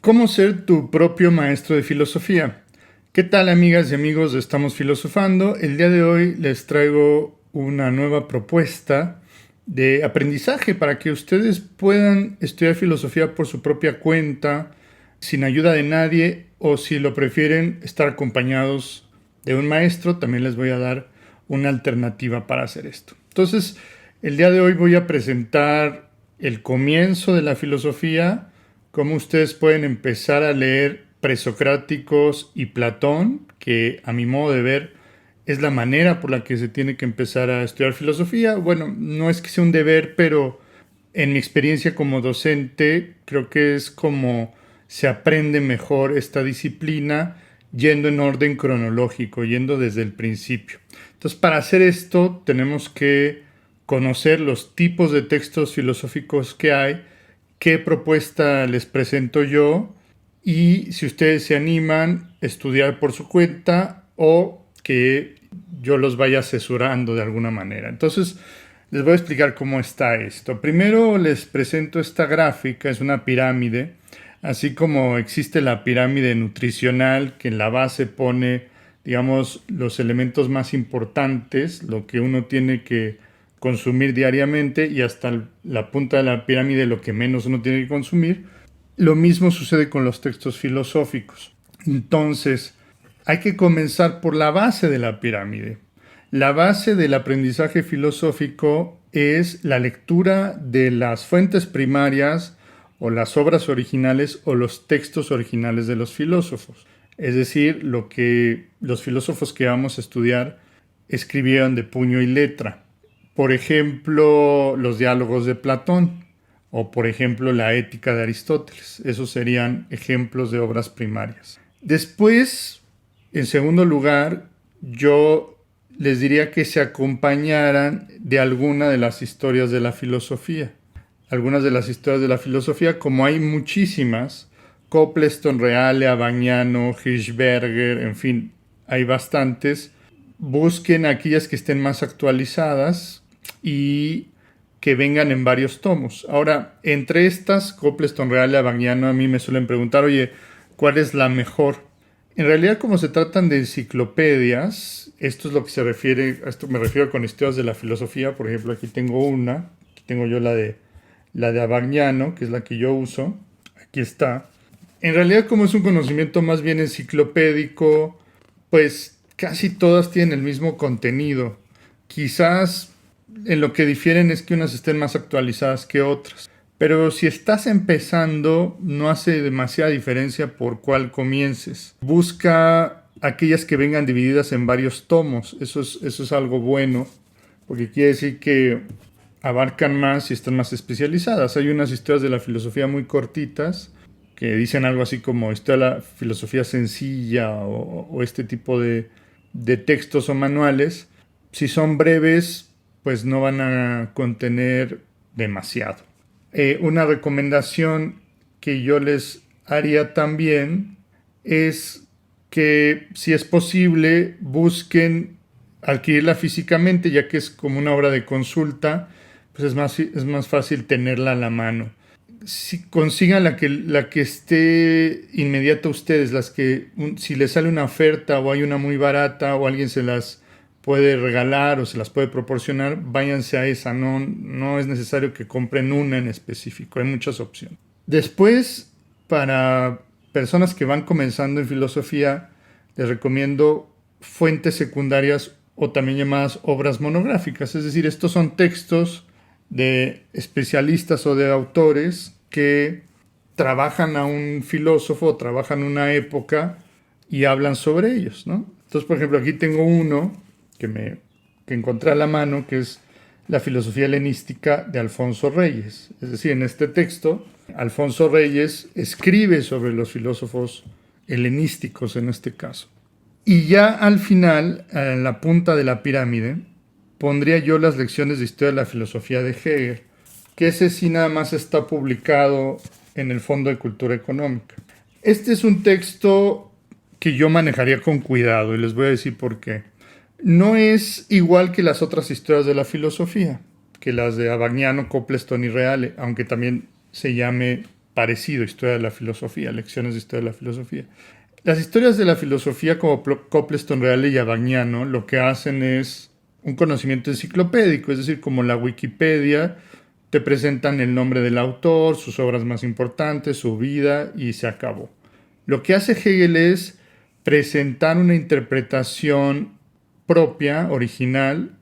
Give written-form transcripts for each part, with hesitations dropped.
¿Cómo ser tu propio maestro de filosofía? ¿Qué tal, amigas y amigos de Estamos Filosofando? El día de hoy les traigo una nueva propuesta de aprendizaje para que ustedes puedan estudiar filosofía por su propia cuenta, sin ayuda de nadie, o si lo prefieren, estar acompañados de un maestro. También les voy a dar una alternativa para hacer esto. Entonces, el día de hoy voy a presentar el comienzo de la filosofía, cómo ustedes pueden empezar a leer presocráticos y Platón, que a mi modo de ver es la manera por la que se tiene que empezar a estudiar filosofía. Bueno, no es que sea un deber, pero en mi experiencia como docente creo que es como se aprende mejor esta disciplina yendo en orden cronológico, yendo desde el principio. Entonces, para hacer esto tenemos que conocer los tipos de textos filosóficos que hay, qué propuesta les presento yo y si ustedes se animan, estudiar por su cuenta o que yo los vaya asesorando de alguna manera. Entonces, les voy a explicar cómo está esto. Primero les presento esta gráfica, es una pirámide, así como existe la pirámide nutricional que en la base pone, digamos, los elementos más importantes, lo que uno tiene que consumir diariamente y hasta la punta de la pirámide lo que menos uno tiene que consumir. Lo mismo sucede con los textos filosóficos. Entonces, hay que comenzar por la base de la pirámide. La base del aprendizaje filosófico es la lectura de las fuentes primarias o las obras originales o los textos originales de los filósofos. Es decir, lo que los filósofos que vamos a estudiar escribieron de puño y letra. Por ejemplo, los diálogos de Platón o por ejemplo la ética de Aristóteles. Esos serían ejemplos de obras primarias. Después, en segundo lugar, yo les diría que se acompañaran de alguna de las historias de la filosofía. Algunas de las historias de la filosofía, como hay muchísimas, Copleston, Reale, Abagnano, Hirschberger, en fin, hay bastantes. Busquen aquellas que estén más actualizadas y que vengan en varios tomos. Ahora, entre estas, Copleston, Reale, Abagnano, a mí me suelen preguntar, oye, ¿cuál es la mejor? En realidad, como se tratan de enciclopedias, esto es lo que se refiere, a esto me refiero con historias de la filosofía. Por ejemplo, aquí tengo una, aquí tengo yo la de Abagnano, que es la que yo uso. Aquí está. En realidad, como es un conocimiento más bien enciclopédico, pues casi todas tienen el mismo contenido. Quizás en lo que difieren es que unas estén más actualizadas que otras. Pero si estás empezando, no hace demasiada diferencia por cuál comiences. Busca aquellas que vengan divididas en varios tomos. Eso es algo bueno, porque quiere decir que abarcan más y están más especializadas. Hay unas historias de la filosofía muy cortitas que dicen algo así como historia de la filosofía sencilla o este tipo de textos o manuales. Si son breves, pues no van a contener demasiado. Una recomendación que yo les haría también es que, si es posible, busquen adquirirla físicamente, ya que es como una obra de consulta, pues es más fácil tenerla a la mano. Si consigan la que esté inmediata a ustedes, si les sale una oferta o hay una muy barata o alguien se las puede regalar o se las puede proporcionar, váyanse a esa. No es necesario que compren una en específico, hay muchas opciones. Después, para personas que van comenzando en filosofía, les recomiendo fuentes secundarias o también llamadas obras monográficas. Es decir, estos son textos de especialistas o de autores que trabajan a un filósofo, trabajan una época y hablan sobre ellos, ¿no? Entonces, por ejemplo, aquí tengo uno que encontré a la mano, que es La filosofía helenística de Alfonso Reyes. Es decir, en este texto, Alfonso Reyes escribe sobre los filósofos helenísticos en este caso. Y ya al final, en la punta de la pirámide, pondría yo las lecciones de historia de la filosofía de Hegel, que ese sí nada más está publicado en el Fondo de Cultura Económica. Este es un texto que yo manejaría con cuidado y les voy a decir por qué. No es igual que las otras historias de la filosofía, que las de Abagnano, Copleston y Reale, aunque también se llame parecido, historia de la filosofía, lecciones de historia de la filosofía. Las historias de la filosofía como Copleston, Reale y Abagnano lo que hacen es un conocimiento enciclopédico, es decir, como la Wikipedia, te presentan el nombre del autor, sus obras más importantes, su vida y se acabó. Lo que hace Hegel es presentar una interpretación propia, original,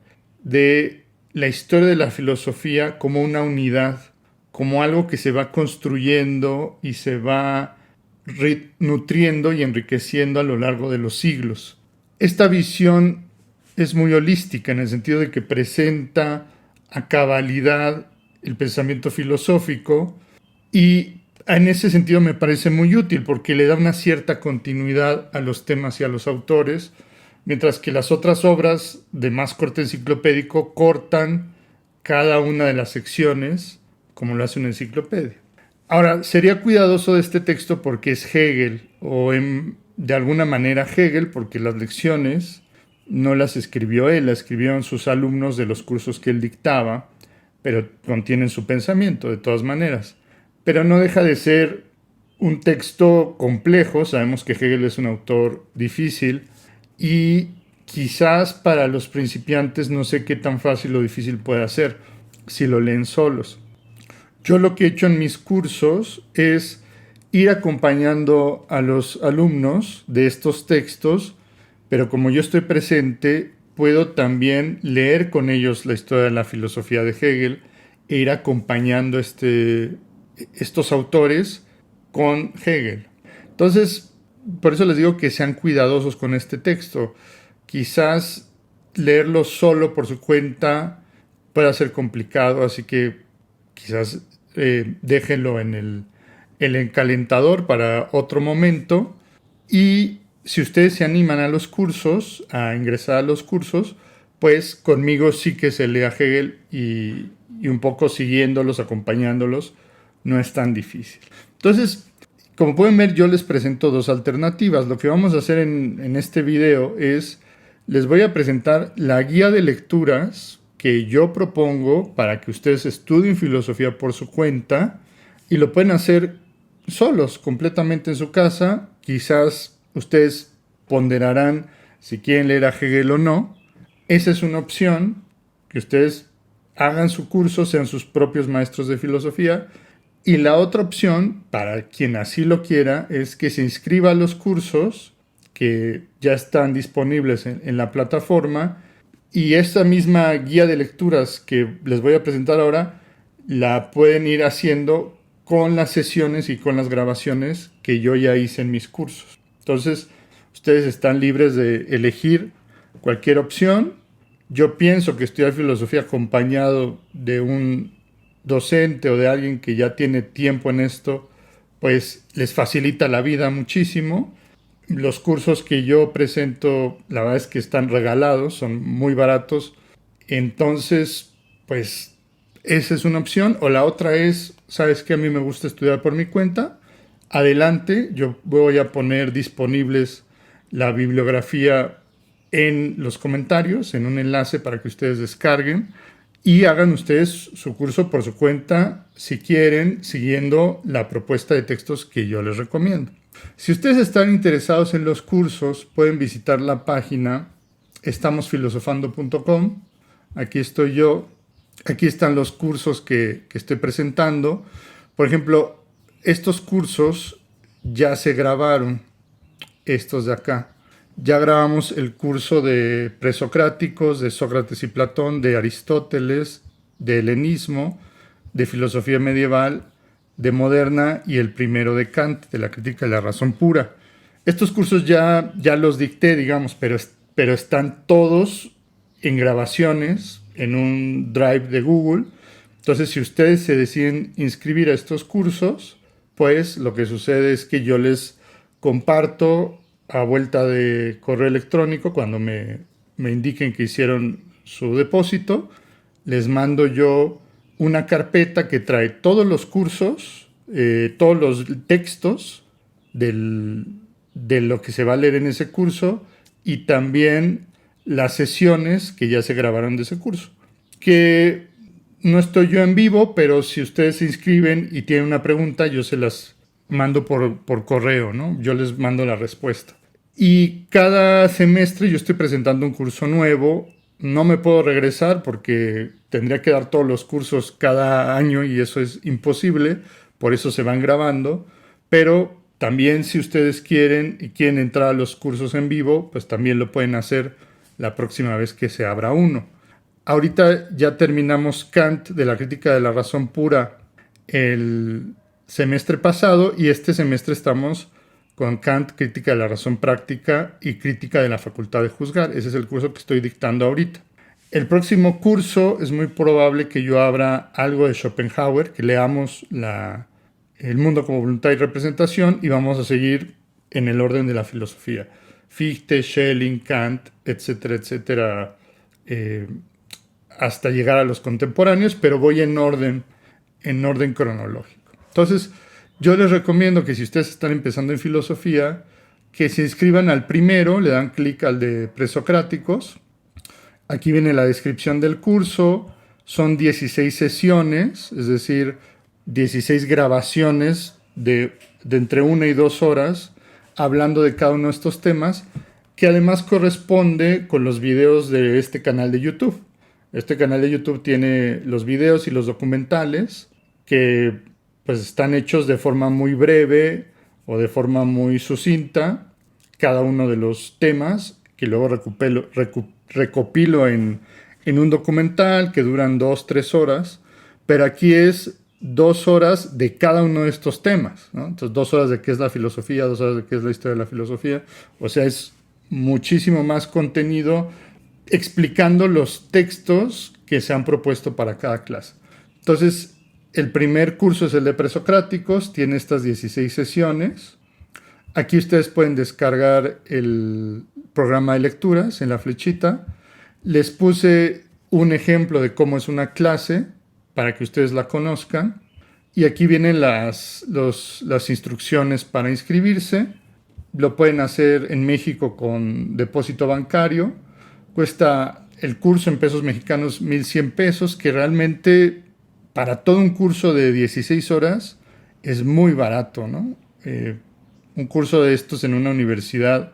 de la historia de la filosofía como una unidad, como algo que se va construyendo y se va nutriendo y enriqueciendo a lo largo de los siglos. Esta visión es muy holística en el sentido de que presenta a cabalidad el pensamiento filosófico y en ese sentido me parece muy útil porque le da una cierta continuidad a los temas y a los autores, mientras que las otras obras de más corte enciclopédico cortan cada una de las secciones como lo hace una enciclopedia. Ahora, sería cuidadoso de este texto porque es Hegel, o de alguna manera Hegel, porque las lecciones no las escribió él, las escribieron sus alumnos de los cursos que él dictaba, pero contienen su pensamiento de todas maneras. Pero no deja de ser un texto complejo, sabemos que Hegel es un autor difícil y quizás para los principiantes no sé qué tan fácil o difícil puede ser si lo leen solos. Yo lo que he hecho en mis cursos es ir acompañando a los alumnos de estos textos, pero como yo estoy presente, puedo también leer con ellos la historia de la filosofía de Hegel e ir acompañando estos autores con Hegel. Entonces, por eso les digo que sean cuidadosos con este texto. Quizás leerlo solo por su cuenta pueda ser complicado, así que quizás déjenlo en el calentador para otro momento. Y si ustedes se animan a los cursos, a ingresar a los cursos, pues conmigo sí que se lea Hegel y un poco siguiéndolos, acompañándolos, no es tan difícil. Entonces, como pueden ver, yo les presento dos alternativas. Lo que vamos a hacer en este video es, les voy a presentar la guía de lecturas que yo propongo para que ustedes estudien filosofía por su cuenta y lo pueden hacer solos, completamente en su casa. Quizás ustedes ponderarán si quieren leer a Hegel o no. Esa es una opción, que ustedes hagan su curso, sean sus propios maestros de filosofía. Y la otra opción, para quien así lo quiera, es que se inscriba a los cursos que ya están disponibles en la plataforma y esta misma guía de lecturas que les voy a presentar ahora la pueden ir haciendo con las sesiones y con las grabaciones que yo ya hice en mis cursos. Entonces, ustedes están libres de elegir cualquier opción. Yo pienso que estudiar filosofía acompañado de un docente o de alguien que ya tiene tiempo en esto, pues les facilita la vida muchísimo. Los cursos que yo presento, la verdad es que están regalados, son muy baratos. Entonces, pues esa es una opción. O la otra es, ¿sabes qué? A mí me gusta estudiar por mi cuenta. Adelante, yo voy a poner disponibles la bibliografía en los comentarios, en un enlace para que ustedes descarguen y hagan ustedes su curso por su cuenta si quieren, siguiendo la propuesta de textos que yo les recomiendo. Si ustedes están interesados en los cursos, pueden visitar la página estamosfilosofando.com. Aquí estoy yo. Aquí están los cursos que estoy presentando. Por ejemplo, estos cursos ya se grabaron, estos de acá. Ya grabamos el curso de presocráticos, de Sócrates y Platón, de Aristóteles, de helenismo, de filosofía medieval, de moderna y el primero de Kant, de la crítica de la razón pura. Estos cursos ya los dicté, digamos, pero están todos en grabaciones en un drive de Google. Entonces, si ustedes se deciden inscribir a estos cursos, pues lo que sucede es que yo les comparto a vuelta de correo electrónico cuando me indiquen que hicieron su depósito. Les mando yo una carpeta que trae todos los cursos, todos los textos de lo que se va a leer en ese curso y también las sesiones que ya se grabaron de ese curso. Que no estoy yo en vivo, pero si ustedes se inscriben y tienen una pregunta, yo se las mando por correo, ¿no? Yo les mando la respuesta. Y cada semestre yo estoy presentando un curso nuevo. No me puedo regresar porque tendría que dar todos los cursos cada año y eso es imposible. Por eso se van grabando. Pero también si ustedes quieren y quieren entrar a los cursos en vivo, pues también lo pueden hacer la próxima vez que se abra uno. Ahorita ya terminamos Kant de la crítica de la razón pura el semestre pasado y este semestre estamos con Kant, crítica de la razón práctica y crítica de la facultad de juzgar. Ese es el curso que estoy dictando ahorita. El próximo curso es muy probable que yo abra algo de Schopenhauer, que leamos El mundo como voluntad y representación y vamos a seguir en el orden de la filosofía. Fichte, Schelling, Kant, etcétera, etcétera, hasta llegar a los contemporáneos, pero voy en orden cronológico. Entonces, yo les recomiendo que si ustedes están empezando en filosofía, que se inscriban al primero, le dan clic al de presocráticos. Aquí viene la descripción del curso. Son 16 sesiones, es decir, 16 grabaciones de entre 1 y 2 horas, hablando de cada uno de estos temas, que además corresponde con los videos de este canal de YouTube. Este canal de YouTube tiene los videos y los documentales que pues están hechos de forma muy breve o de forma muy sucinta, cada uno de los temas, que luego recopilo en un documental que duran 2-3 horas, pero aquí es 2 horas de cada uno de estos temas, ¿no? Entonces 2 horas de qué es la filosofía, 2 horas de qué es la historia de la filosofía, o sea, es muchísimo más contenido explicando los textos que se han propuesto para cada clase. Entonces, el primer curso es el de presocráticos, tiene estas 16 sesiones. Aquí ustedes pueden descargar el programa de lecturas en la flechita. Les puse un ejemplo de cómo es una clase para que ustedes la conozcan. Y aquí vienen las instrucciones para inscribirse. Lo pueden hacer en México con depósito bancario. Cuesta el curso en pesos mexicanos 1,100 pesos, que realmente para todo un curso de 16 horas es muy barato, ¿no? Un curso de estos en una universidad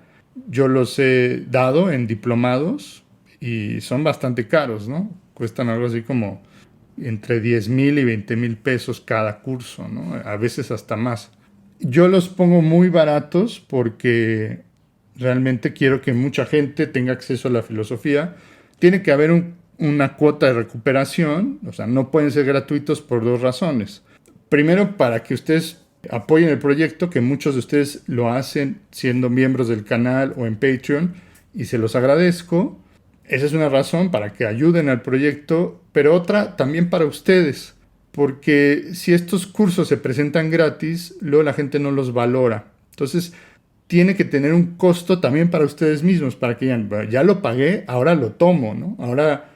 yo los he dado en diplomados y son bastante caros, ¿no? Cuestan algo así como entre 10,000 y 20,000 pesos cada curso, ¿no? A veces hasta más. Yo los pongo muy baratos porque realmente quiero que mucha gente tenga acceso a la filosofía. Tiene que haber una cuota de recuperación, o sea, no pueden ser gratuitos por 2 razones. Primero, para que ustedes apoyen el proyecto, que muchos de ustedes lo hacen siendo miembros del canal o en Patreon, y se los agradezco. Esa es una razón para que ayuden al proyecto, pero otra también para ustedes, porque si estos cursos se presentan gratis, luego la gente no los valora. Entonces, tiene que tener un costo también para ustedes mismos, para que digan, ya lo pagué, ahora lo tomo, ¿no? Ahora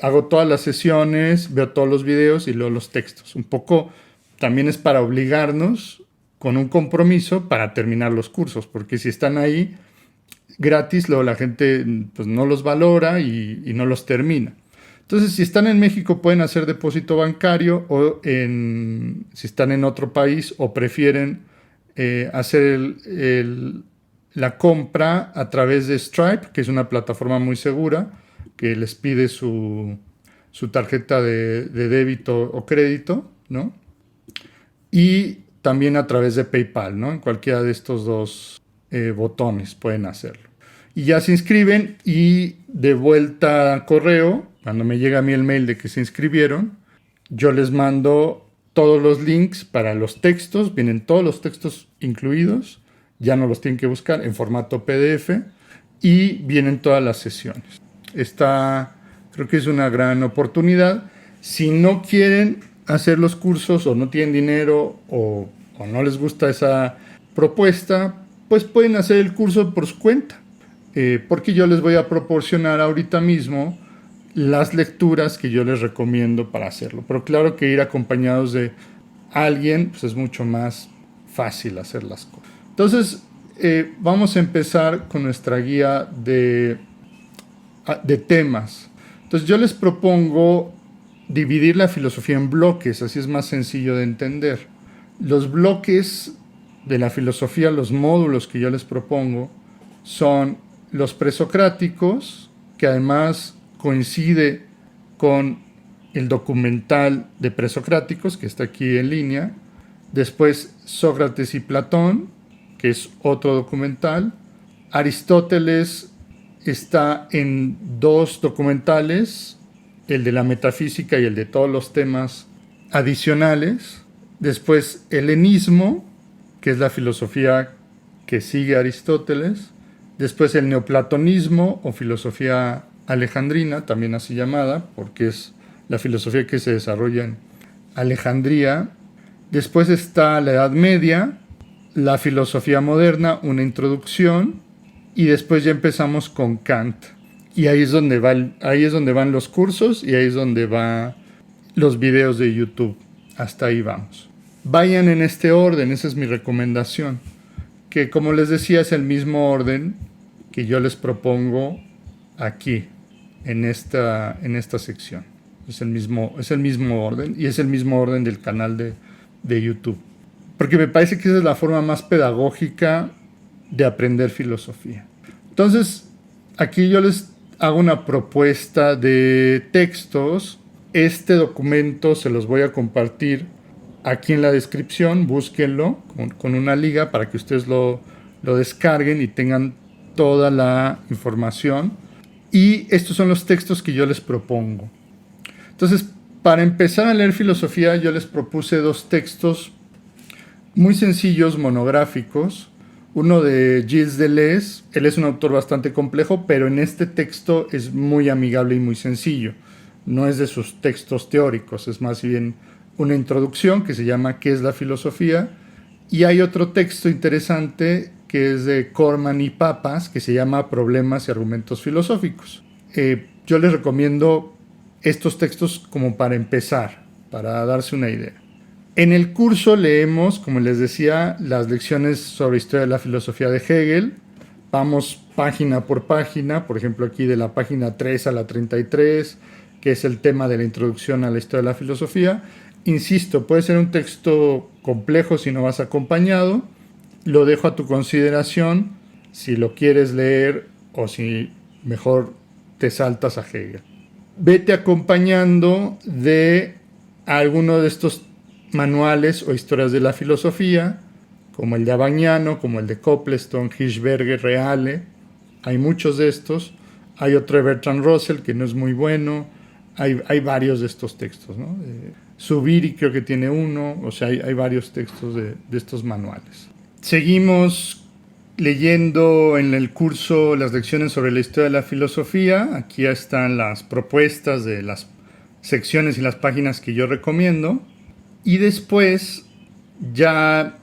hago todas las sesiones, veo todos los videos y leo los textos. Un poco también es para obligarnos con un compromiso para terminar los cursos, porque si están ahí gratis, luego la gente pues, no los valora y no los termina. Entonces, si están en México pueden hacer depósito bancario o si están en otro país o prefieren hacer la compra a través de Stripe, que es una plataforma muy segura, que les pide su tarjeta de débito o crédito, ¿no? Y también a través de PayPal, ¿no? En cualquiera de estos dos botones pueden hacerlo. Y ya se inscriben y de vuelta a correo, cuando me llega a mí el mail de que se inscribieron, yo les mando todos los links para los textos, vienen todos los textos incluidos, ya no los tienen que buscar en formato PDF y vienen todas las sesiones. Creo que es una gran oportunidad. Si no quieren hacer los cursos o no tienen dinero o no les gusta esa propuesta, pues pueden hacer el curso por su cuenta, porque yo les voy a proporcionar ahorita mismo las lecturas que yo les recomiendo para hacerlo. Pero claro que ir acompañados de alguien pues es mucho más fácil hacer las cosas. Entonces, vamos a empezar con nuestra guía de temas. Entonces, yo les propongo dividir la filosofía en bloques, así es más sencillo de entender. Los bloques de la filosofía, los módulos que yo les propongo, son los presocráticos, que además coincide con el documental de presocráticos, que está aquí en línea. Después Sócrates y Platón, que es otro documental. Aristóteles está en dos documentales, el de la metafísica y el de todos los temas adicionales. Después helenismo, que es la filosofía que sigue a Aristóteles. Después el neoplatonismo o filosofía alejandrina, también así llamada, porque es la filosofía que se desarrolla en Alejandría. Después está la Edad Media, la filosofía moderna, una introducción, y después ya empezamos con Kant. Y ahí es donde van los cursos y ahí es donde van los videos de YouTube. Hasta ahí vamos. Vayan en este orden, esa es mi recomendación. Que como les decía es el mismo orden que yo les propongo aquí, en esta sección. Es el mismo orden y es el mismo orden del canal de YouTube. Porque me parece que esa es la forma más pedagógica de aprender filosofía. Entonces, aquí yo les hago una propuesta de textos. Este documento se los voy a compartir aquí en la descripción. Búsquenlo con una liga para que ustedes lo descarguen y tengan toda la información. Y estos son los textos que yo les propongo. Entonces, para empezar a leer filosofía, yo les propuse dos textos muy sencillos, monográficos. Uno de Gilles Deleuze, él es un autor bastante complejo, pero en este texto es muy amigable y muy sencillo. No es de sus textos teóricos, es más bien una introducción que se llama ¿Qué es la filosofía? Y hay otro texto interesante que es de Corman y Papas, que se llama Problemas y argumentos filosóficos. Yo les recomiendo estos textos como para empezar, para darse una idea. En el curso leemos, como les decía, las lecciones sobre historia de la filosofía de Hegel. Vamos página por página, por ejemplo aquí de la página 3 a la 33, que es el tema de la introducción a la historia de la filosofía. Insisto, puede ser un texto complejo si no vas acompañado. Lo dejo a tu consideración si lo quieres leer o si mejor te saltas a Hegel. Vete acompañando de alguno de estos manuales o historias de la filosofía, como el de Abagnano, como el de Copleston, Hirschberger, Reale. Hay muchos de estos. Hay otro de Bertrand Russell que no es muy bueno. Hay varios de estos textos, ¿no? Zubiri creo que tiene uno. O sea, hay varios textos de estos manuales. Seguimos leyendo en el curso las lecciones sobre la historia de la filosofía. Aquí están las propuestas de las secciones y las páginas que yo recomiendo. Y después ya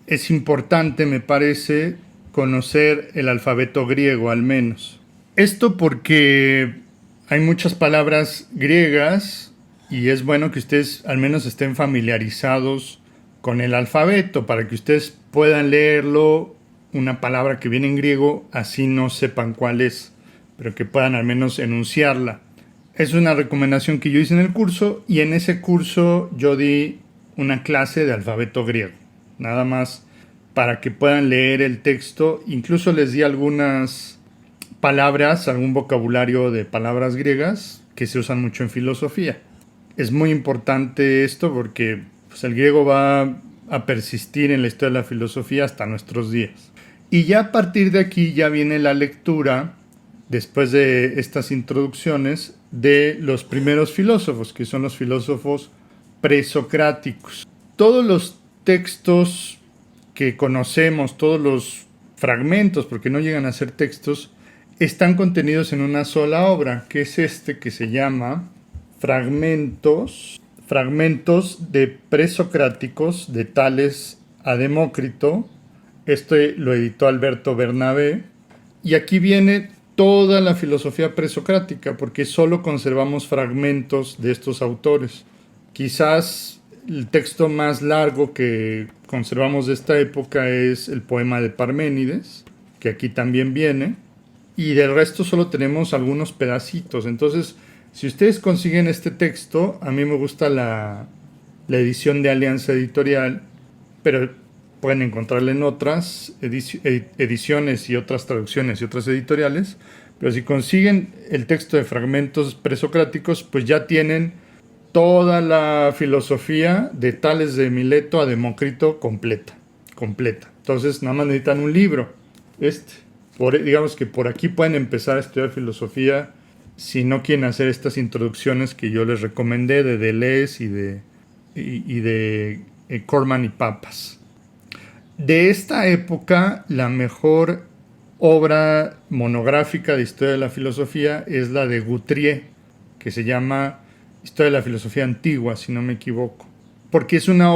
es importante, me parece, conocer el alfabeto griego al menos. Esto porque hay muchas palabras griegas y es bueno que ustedes al menos estén familiarizados con el alfabeto para que ustedes puedan leerlo, una palabra que viene en griego, así no sepan cuál es, pero que puedan al menos enunciarla. Es una recomendación que yo hice en el curso y en ese curso yo di una clase de alfabeto griego, nada más para que puedan leer el texto. Incluso les di algunas palabras, algún vocabulario de palabras griegas que se usan mucho en filosofía. Es muy importante esto porque pues, el griego va a persistir en la historia de la filosofía hasta nuestros días. Y ya a partir de aquí ya viene la lectura, después de estas introducciones, de los primeros filósofos, que son los filósofos presocráticos. Todos los textos que conocemos, todos los fragmentos, porque no llegan a ser textos, están contenidos en una sola obra, que es este que se llama Fragmentos de presocráticos de Tales a Demócrito. Este lo editó Alberto Bernabé. Y aquí viene toda la filosofía presocrática, porque solo conservamos fragmentos de estos autores. Quizás el texto más largo que conservamos de esta época es el poema de Parménides, que aquí también viene, y del resto solo tenemos algunos pedacitos. Entonces Si ustedes consiguen este texto, a mí me gusta la edición de Alianza Editorial, pero pueden encontrarla en otras ediciones y otras traducciones y otras editoriales. Pero si consiguen el texto de Fragmentos Presocráticos, pues ya tienen toda la filosofía de Tales de Mileto a Demócrito completa. Entonces nada más necesitan un libro. Digamos que por aquí pueden empezar a estudiar filosofía si no quieren hacer estas introducciones que yo les recomendé de Deleuze y de Corman y Papas. De esta época, la mejor obra monográfica de historia de la filosofía es la de Guthrie, que se llama Historia de la Filosofía Antigua, si no me equivoco. Porque es una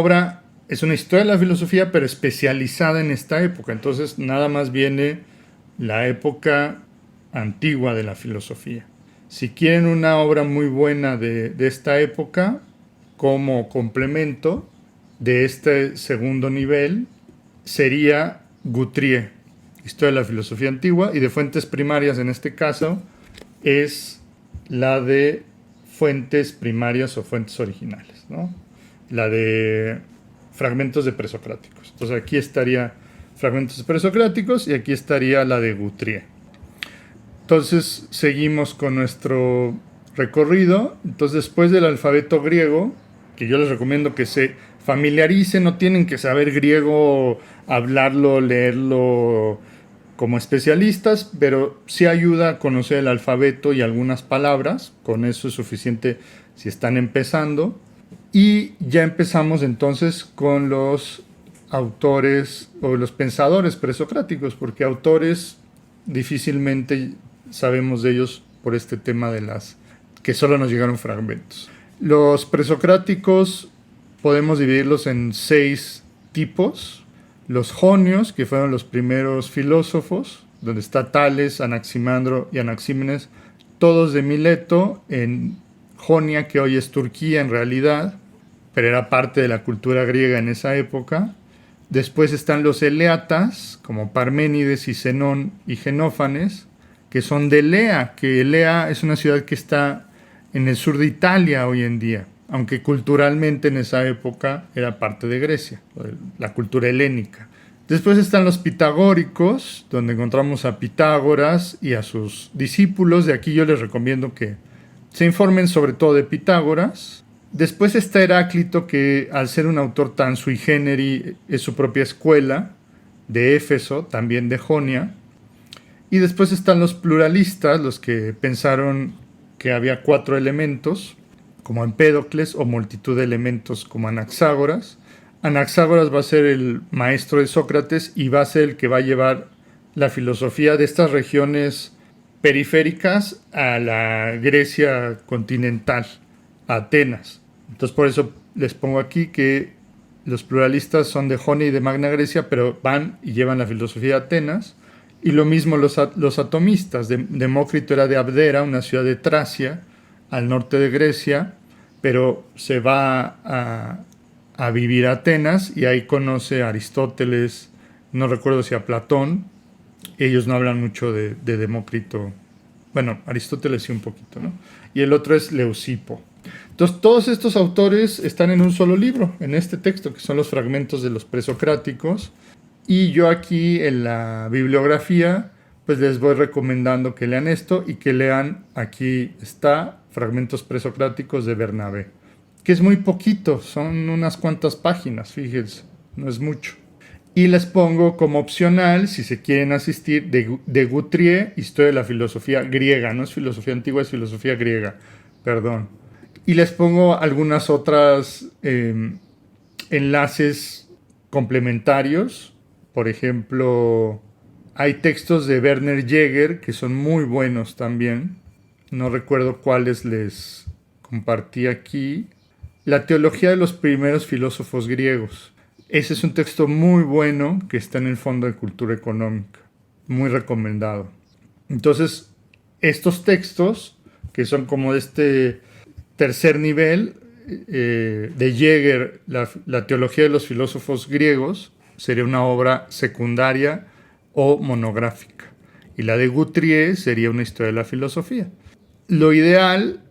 historia de la filosofía, pero especializada en esta época. Entonces, nada más viene la época antigua de la filosofía. Si quieren una obra muy buena de esta época, como complemento de este segundo nivel, sería Guthrie, Historia de la Filosofía Antigua, y de fuentes primarias en este caso es la de fuentes primarias o fuentes originales, ¿no? La de Fragmentos de Presocráticos. Entonces aquí estaría Fragmentos de Presocráticos y aquí estaría la de Guthrie. Entonces seguimos con nuestro recorrido. Entonces, después del alfabeto griego, que yo les recomiendo que se familiaricen, no tienen que saber griego, hablarlo, leerlo como especialistas, pero sí ayuda a conocer el alfabeto y algunas palabras. Con eso es suficiente si están empezando. Y ya empezamos entonces con los autores o los pensadores presocráticos, porque autores difícilmente sabemos de ellos por este tema de las que solo nos llegaron fragmentos. Los presocráticos podemos dividirlos en 6 tipos. Los jonios, que fueron los primeros filósofos, donde está Tales, Anaximandro y Anaxímenes, todos de Mileto, en Jonia, que hoy es Turquía en realidad, pero era parte de la cultura griega en esa época. Después están los eleatas, como Parménides y Zenón y Genófanes, que son de Elea, que Elea es una ciudad que está en el sur de Italia hoy en día, aunque culturalmente en esa época era parte de Grecia, la cultura helénica. Después están los pitagóricos, donde encontramos a Pitágoras y a sus discípulos. De aquí yo les recomiendo que se informen sobre todo de Pitágoras. Después está Heráclito, que al ser un autor tan sui generis es su propia escuela, de Éfeso, también de Jonia. Y después están los pluralistas, los que pensaron que había 4 elementos, como Empédocles, o multitud de elementos como Anaxágoras. Anaxágoras va a ser el maestro de Sócrates y va a ser el que va a llevar la filosofía de estas regiones periféricas a la Grecia continental, a Atenas. Entonces por eso les pongo aquí que los pluralistas son de Jonia y de Magna Grecia, pero van y llevan la filosofía a Atenas. Y lo mismo los atomistas. Demócrito era de Abdera, una ciudad de Tracia, al norte de Grecia, pero se va a vivir a Atenas y ahí conoce a Aristóteles, no recuerdo si a Platón. Ellos no hablan mucho de Demócrito. Bueno, Aristóteles sí un poquito, ¿no? Y el otro es Leucipo. Entonces, todos estos autores están en un solo libro, en este texto, que son los fragmentos de los presocráticos. Y yo aquí en la bibliografía, pues les voy recomendando que lean esto y que lean, aquí está, Fragmentos Presocráticos de Bernabé, que es muy poquito, son unas cuantas páginas, fíjense, no es mucho. Y les pongo como opcional, si se quieren asistir, de Guthrie, Historia de la Filosofía Griega, no es filosofía antigua, es filosofía griega, perdón. Y les pongo algunas otras enlaces complementarios. Por ejemplo, hay textos de Werner Jäger que son muy buenos también. No recuerdo cuáles les compartí aquí. La teología de los primeros filósofos griegos. Ese es un texto muy bueno que está en el Fondo de Cultura Económica. Muy recomendado. Entonces, estos textos, que son como de este tercer nivel, de Jäger, la teología de los filósofos griegos, sería una obra secundaria o monográfica. Y la de Guthrie sería una historia de la filosofía. Lo ideal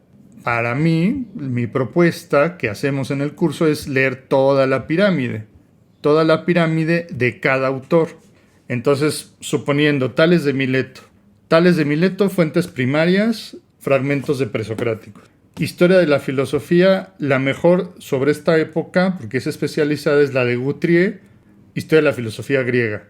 para mí, mi propuesta que hacemos en el curso es leer toda la pirámide de cada autor. Entonces, suponiendo Tales de Mileto, fuentes primarias, fragmentos de presocráticos. Historia de la filosofía, la mejor sobre esta época, porque es especializada, es la de Guthrie, Historia de la filosofía griega.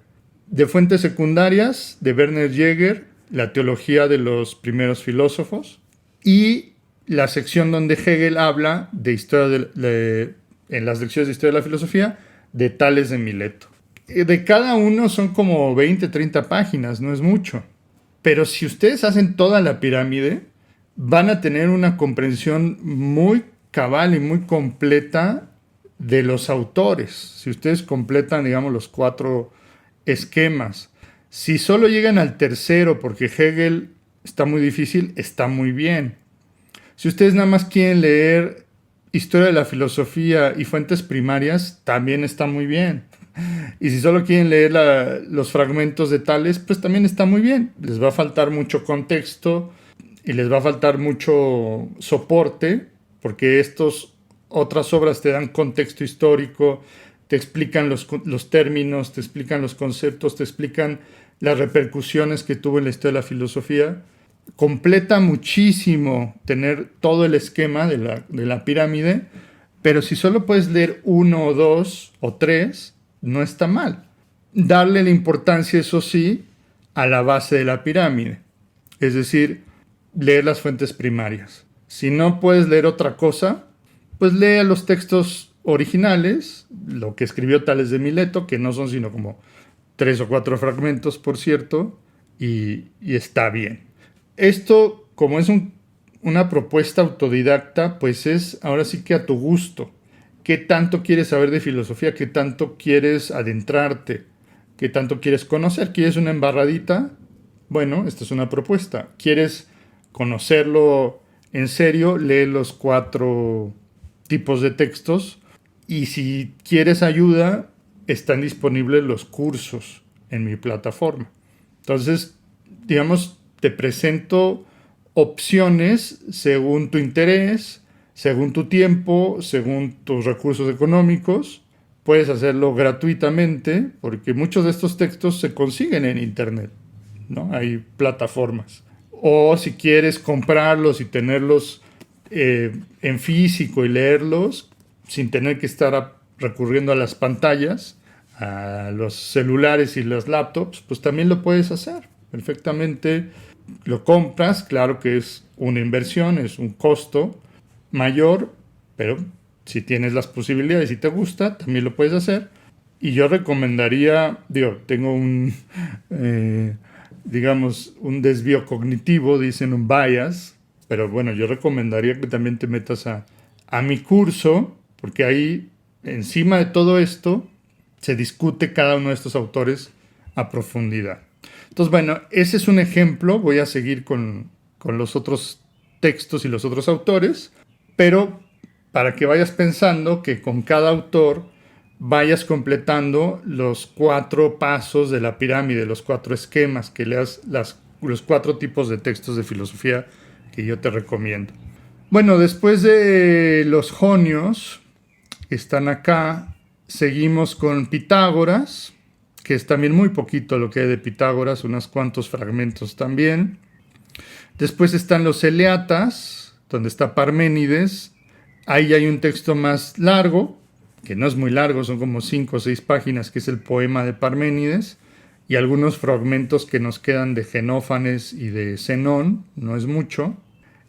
De fuentes secundarias, de Werner Jäger, la teología de los primeros filósofos, y la sección donde Hegel habla de historia en las lecciones de historia de la filosofía, de Tales de Mileto. De cada uno son como 20, 30 páginas, no es mucho. Pero si ustedes hacen toda la pirámide, van a tener una comprensión muy cabal y muy completa de los autores. Si ustedes completan, digamos, los 4 esquemas. Si solo llegan al tercero porque Hegel está muy difícil, está muy bien. Si ustedes nada más quieren leer historia de la filosofía y fuentes primarias, también está muy bien. Y si solo quieren leer los fragmentos de Tales, pues también está muy bien. Les va a faltar mucho contexto y les va a faltar mucho soporte, porque otras obras te dan contexto histórico, te explican los términos, te explican los conceptos, te explican las repercusiones que tuvo en la historia de la filosofía. Completa muchísimo tener todo el esquema de la pirámide, pero si solo puedes leer 1 o 2 o 3, no está mal. Darle la importancia, eso sí, a la base de la pirámide, es decir, leer las fuentes primarias. Si no puedes leer otra cosa, pues lea los textos originales, lo que escribió Tales de Mileto, que no son sino como 3 o 4 fragmentos, por cierto, y está bien. Esto, como es una propuesta autodidacta, pues es ahora sí que a tu gusto. ¿Qué tanto quieres saber de filosofía? ¿Qué tanto quieres adentrarte? ¿Qué tanto quieres conocer? ¿Quieres una embarradita? Bueno, esta es una propuesta. ¿Quieres conocerlo en serio? Lee los 4 tipos de textos. Y si quieres ayuda, están disponibles los cursos en mi plataforma. Entonces, digamos, te presento opciones según tu interés, según tu tiempo, según tus recursos económicos. Puedes hacerlo gratuitamente porque muchos de estos textos se consiguen en internet, ¿no? Hay plataformas. O si quieres comprarlos y tenerlos en físico y leerlos sin tener que estar recurriendo a las pantallas, a los celulares y las laptops, pues también lo puedes hacer perfectamente. Lo compras, claro que es una inversión, es un costo mayor, pero si tienes las posibilidades y te gusta, también lo puedes hacer. Y yo recomendaría, tengo digamos, un desvío cognitivo, dicen un bias, pero bueno, yo recomendaría que también te metas a mi curso, porque ahí, encima de todo esto, se discute cada uno de estos autores a profundidad. Entonces, bueno, ese es un ejemplo. Voy a seguir con los otros textos y los otros autores, pero para que vayas pensando que con cada autor vayas completando los 4 pasos de la pirámide, los 4 esquemas, que leas los 4 tipos de textos de filosofía que yo te recomiendo. Bueno, después de los jonios, que están acá, seguimos con Pitágoras, que es también muy poquito lo que hay de Pitágoras, unos cuantos fragmentos también. Después están los Eleatas, donde está Parménides. Ahí hay un texto más largo, que no es muy largo, son como 5 o 6 páginas, que es el poema de Parménides, y algunos fragmentos que nos quedan de Genófanes y de Zenón, no es mucho.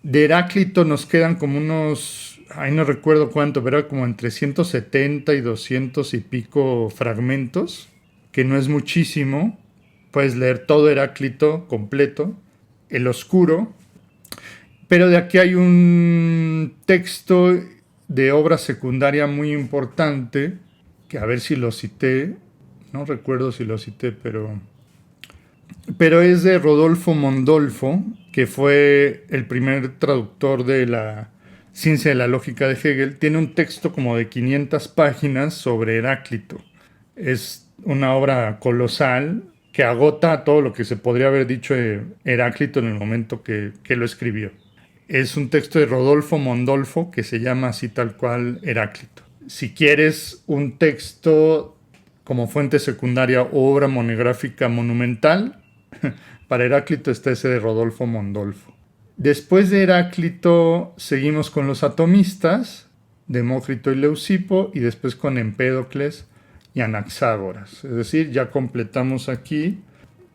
De Heráclito nos quedan como unos, no recuerdo cuánto, pero era como entre 170 y 200 y pico fragmentos, que no es muchísimo. Puedes leer todo Heráclito completo, el oscuro. Pero de aquí hay un texto de obra secundaria muy importante, que a ver si lo cité, no recuerdo si lo cité, pero es de Rodolfo Mondolfo, que fue el primer traductor de la Ciencia de la Lógica de Hegel. Tiene un texto como de 500 páginas sobre Heráclito. Es una obra colosal que agota todo lo que se podría haber dicho de Heráclito en el momento que lo escribió. es un texto de Rodolfo Mondolfo que se llama así tal cual Heráclito. Si quieres un texto como fuente secundaria o obra monográfica monumental, para Heráclito está ese de Rodolfo Mondolfo. Después de Heráclito seguimos con los atomistas, Demócrito y Leucipo, y después con Empédocles y Anaxágoras. Es decir, ya completamos aquí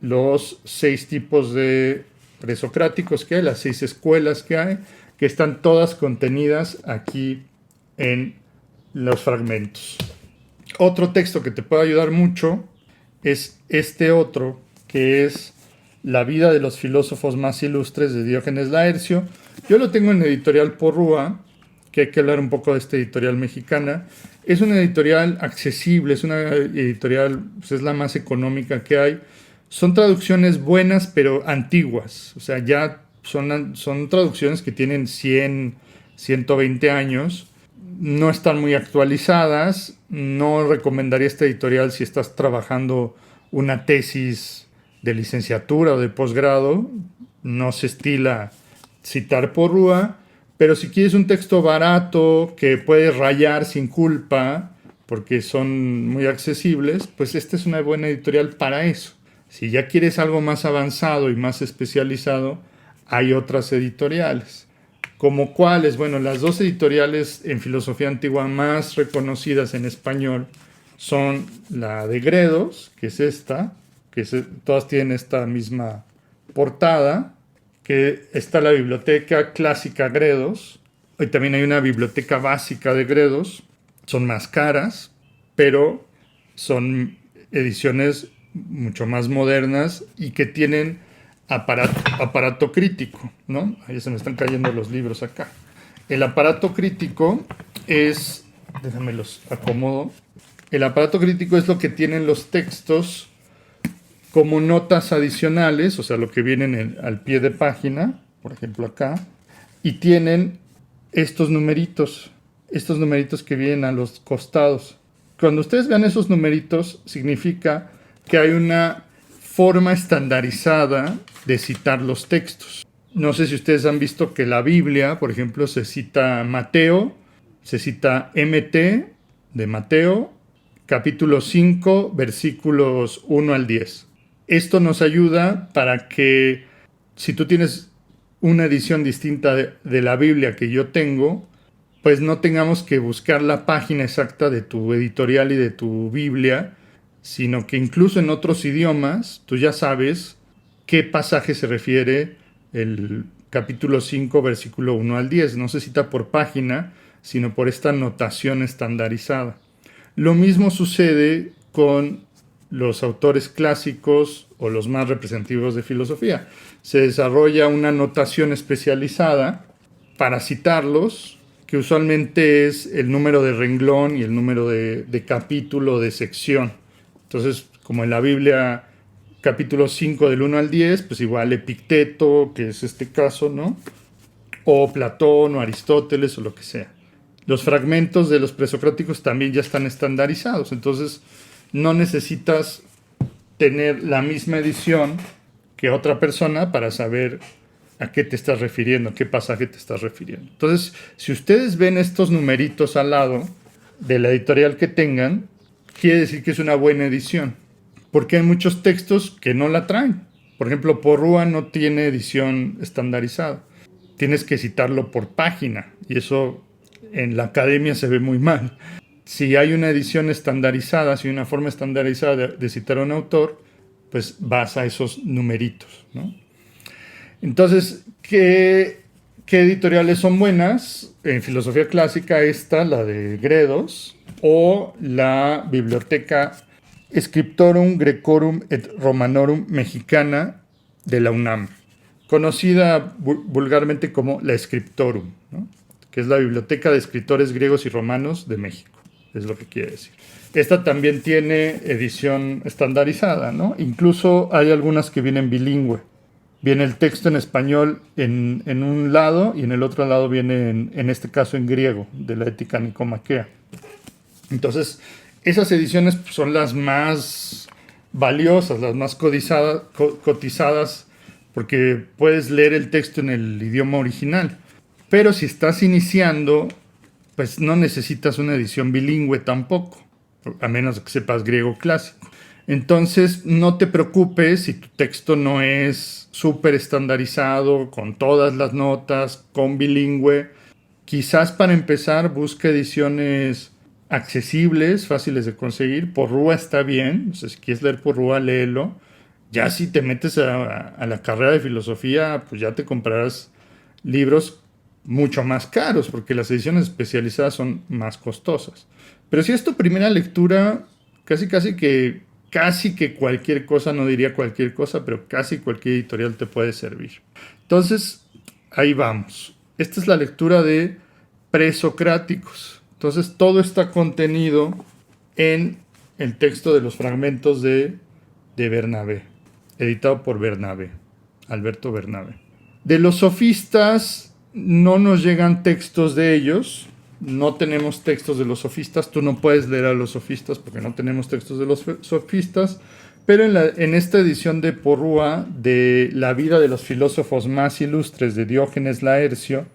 los 6 tipos de presocráticos que hay, las 6 escuelas que hay, que están todas contenidas aquí en los fragmentos. Otro texto que te puede ayudar mucho es este otro, que es La vida de los filósofos más ilustres de Diógenes Laercio. Yo lo tengo en editorial Porrúa, que hay que hablar un poco de esta editorial mexicana. Es una editorial accesible, es una editorial, pues es la más económica que hay. Son traducciones buenas, pero antiguas. O sea, ya son traducciones que tienen 100, 120 años. No están muy actualizadas. No recomendaría esta editorial si estás trabajando una tesis de licenciatura o de posgrado. No se estila citar Porrúa. Pero si quieres un texto barato que puedes rayar sin culpa, porque son muy accesibles, pues esta es una buena editorial para eso. Si ya quieres algo más avanzado y más especializado, hay otras editoriales. ¿Como cuáles? Bueno, las 2 editoriales en filosofía antigua más reconocidas en español son la de Gredos, que es esta, todas tienen esta misma portada, que está la Biblioteca Clásica Gredos, y también hay una Biblioteca Básica de Gredos. Son más caras, pero son ediciones mucho más modernas y que tienen aparato crítico, ¿no? Ahí se me están cayendo los libros acá. El aparato crítico es, déjame los acomodo. El aparato crítico es lo que tienen los textos como notas adicionales, o sea, lo que vienen al pie de página, por ejemplo acá, y tienen estos numeritos que vienen a los costados. Cuando ustedes vean esos numeritos, significa que hay una forma estandarizada de citar los textos. No sé si ustedes han visto que la Biblia, por ejemplo, se cita Mateo, se cita MT de Mateo, capítulo 5, versículos 1 al 10. Esto nos ayuda para que si tú tienes una edición distinta de la Biblia que yo tengo, pues no tengamos que buscar la página exacta de tu editorial y de tu Biblia, sino que incluso en otros idiomas tú ya sabes qué pasaje se refiere el capítulo 5, versículo 1 al 10. No se cita por página, sino por esta notación estandarizada. Lo mismo sucede con los autores clásicos o los más representativos de filosofía. Se desarrolla una notación especializada para citarlos, que usualmente es el número de renglón y el número de capítulo, de sección. Entonces, como en la Biblia, capítulo 5 del 1 al 10, pues igual Epicteto, que es este caso, ¿no? O Platón o Aristóteles o lo que sea. Los fragmentos de los presocráticos también ya están estandarizados, entonces no necesitas tener la misma edición que otra persona para saber a qué te estás refiriendo, a qué pasaje te estás refiriendo. Entonces, si ustedes ven estos numeritos al lado de la editorial que tengan, quiere decir que es una buena edición, porque hay muchos textos que no la traen. Por ejemplo, Porrúa no tiene edición estandarizada. Tienes que citarlo por página, y eso en la academia se ve muy mal. Si hay una edición estandarizada, si hay una forma estandarizada de citar a un autor, pues vas a esos numeritos, ¿no? Entonces, ¿qué editoriales son buenas? En filosofía clásica esta, la de Gredos, o la Biblioteca Scriptorum Grecorum et Romanorum Mexicana de la UNAM, conocida vulgarmente como la Scriptorum, ¿no? Que es la Biblioteca de Escritores Griegos y Romanos de México, es lo que quiere decir. Esta también tiene edición estandarizada, ¿no? Incluso hay algunas que vienen bilingüe. Viene el texto en español en un lado y en el otro lado viene, en este caso, en griego, de la Ética Nicomaquea. Entonces, esas ediciones son las más valiosas, las más cotizadas porque puedes leer el texto en el idioma original. Pero si estás iniciando, pues no necesitas una edición bilingüe tampoco, a menos que sepas griego clásico. Entonces, no te preocupes si tu texto no es súper estandarizado, con todas las notas, con bilingüe. Quizás para empezar busca ediciones accesibles, fáciles de conseguir. Porrúa está bien, o sea, si quieres leer Porrúa, léelo. Ya si te metes a la carrera de filosofía, pues ya te comprarás libros mucho más caros, porque las ediciones especializadas son más costosas. Pero si es tu primera lectura, casi que cualquier cosa, no diría cualquier cosa, pero casi cualquier editorial te puede servir. Entonces, ahí vamos. Esta es la lectura de presocráticos. Entonces, todo está contenido en el texto de los fragmentos de Bernabé, editado por Bernabé, Alberto Bernabé. De los sofistas no nos llegan textos de ellos, no tenemos textos de los sofistas, tú no puedes leer a los sofistas porque no tenemos textos de los sofistas, pero en esta edición de Porrúa de la vida de los filósofos más ilustres de Diógenes Laercio,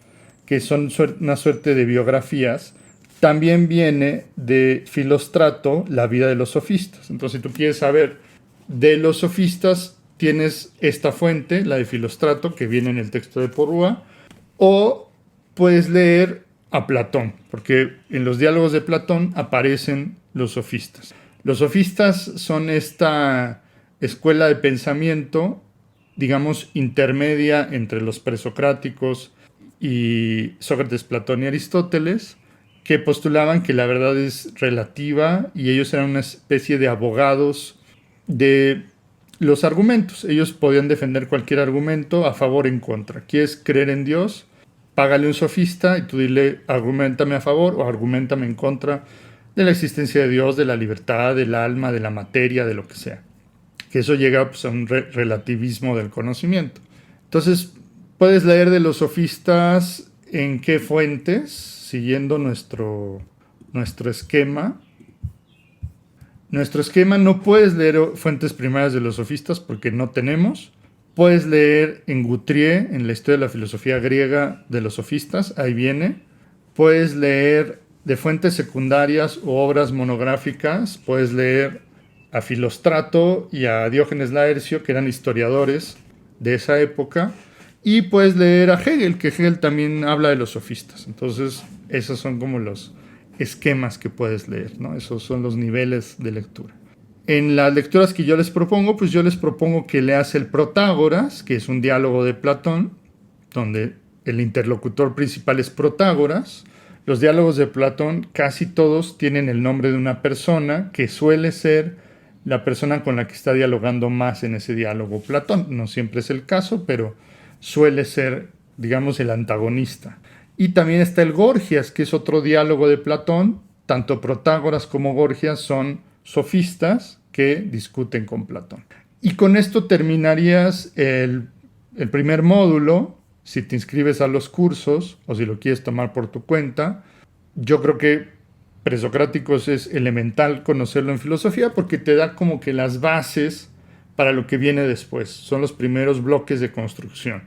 que son una suerte de biografías, también viene de Filóstrato la vida de los sofistas. Entonces, si tú quieres saber de los sofistas, tienes esta fuente, la de Filóstrato, que viene en el texto de Porrúa, o puedes leer a Platón, porque en los diálogos de Platón aparecen los sofistas. Los sofistas son esta escuela de pensamiento, digamos, intermedia entre los presocráticos y Sócrates, Platón y Aristóteles, que postulaban que la verdad es relativa y ellos eran una especie de abogados de los argumentos. Ellos podían defender cualquier argumento a favor o en contra. ¿Quieres creer en Dios? Págale un sofista y tú dile, argumentame a favor o argumentame en contra de la existencia de Dios, de la libertad, del alma, de la materia, de lo que sea. Que eso llega pues, a un relativismo del conocimiento. Entonces, puedes leer de los sofistas en qué fuentes, siguiendo nuestro esquema. Nuestro esquema no puedes leer fuentes primarias de los sofistas porque no tenemos. Puedes leer en Guthrie, en la historia de la filosofía griega de los sofistas, ahí viene. Puedes leer de fuentes secundarias o obras monográficas. Puedes leer a Filóstrato y a Diógenes Laercio, que eran historiadores de esa época. Y puedes leer a Hegel, que Hegel también habla de los sofistas. Entonces, esos son como los esquemas que puedes leer, ¿no? Esos son los niveles de lectura. En las lecturas que yo les propongo, pues yo les propongo que leas el Protágoras, que es un diálogo de Platón, donde el interlocutor principal es Protágoras. Los diálogos de Platón casi todos tienen el nombre de una persona que suele ser la persona con la que está dialogando más en ese diálogo Platón. No siempre es el caso, pero suele ser, digamos, el antagonista. Y también está el Gorgias, que es otro diálogo de Platón. Tanto Protágoras como Gorgias son sofistas que discuten con Platón. Y con esto terminarías el primer módulo. Si te inscribes a los cursos o si lo quieres tomar por tu cuenta, yo creo que Presocráticos es elemental conocerlo en filosofía porque te da como que las bases para lo que viene después. Son los primeros bloques de construcción.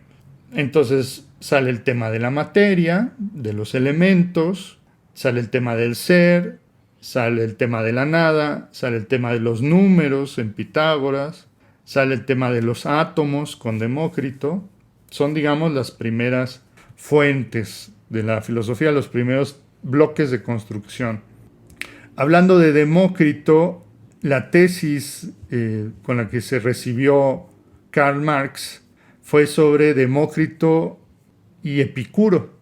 Entonces sale el tema de la materia, de los elementos, sale el tema del ser, sale el tema de la nada, sale el tema de los números en Pitágoras, sale el tema de los átomos con Demócrito. Son, digamos, las primeras fuentes de la filosofía, los primeros bloques de construcción. Hablando de Demócrito, la tesis con la que se recibió Karl Marx fue sobre Demócrito y Epicuro.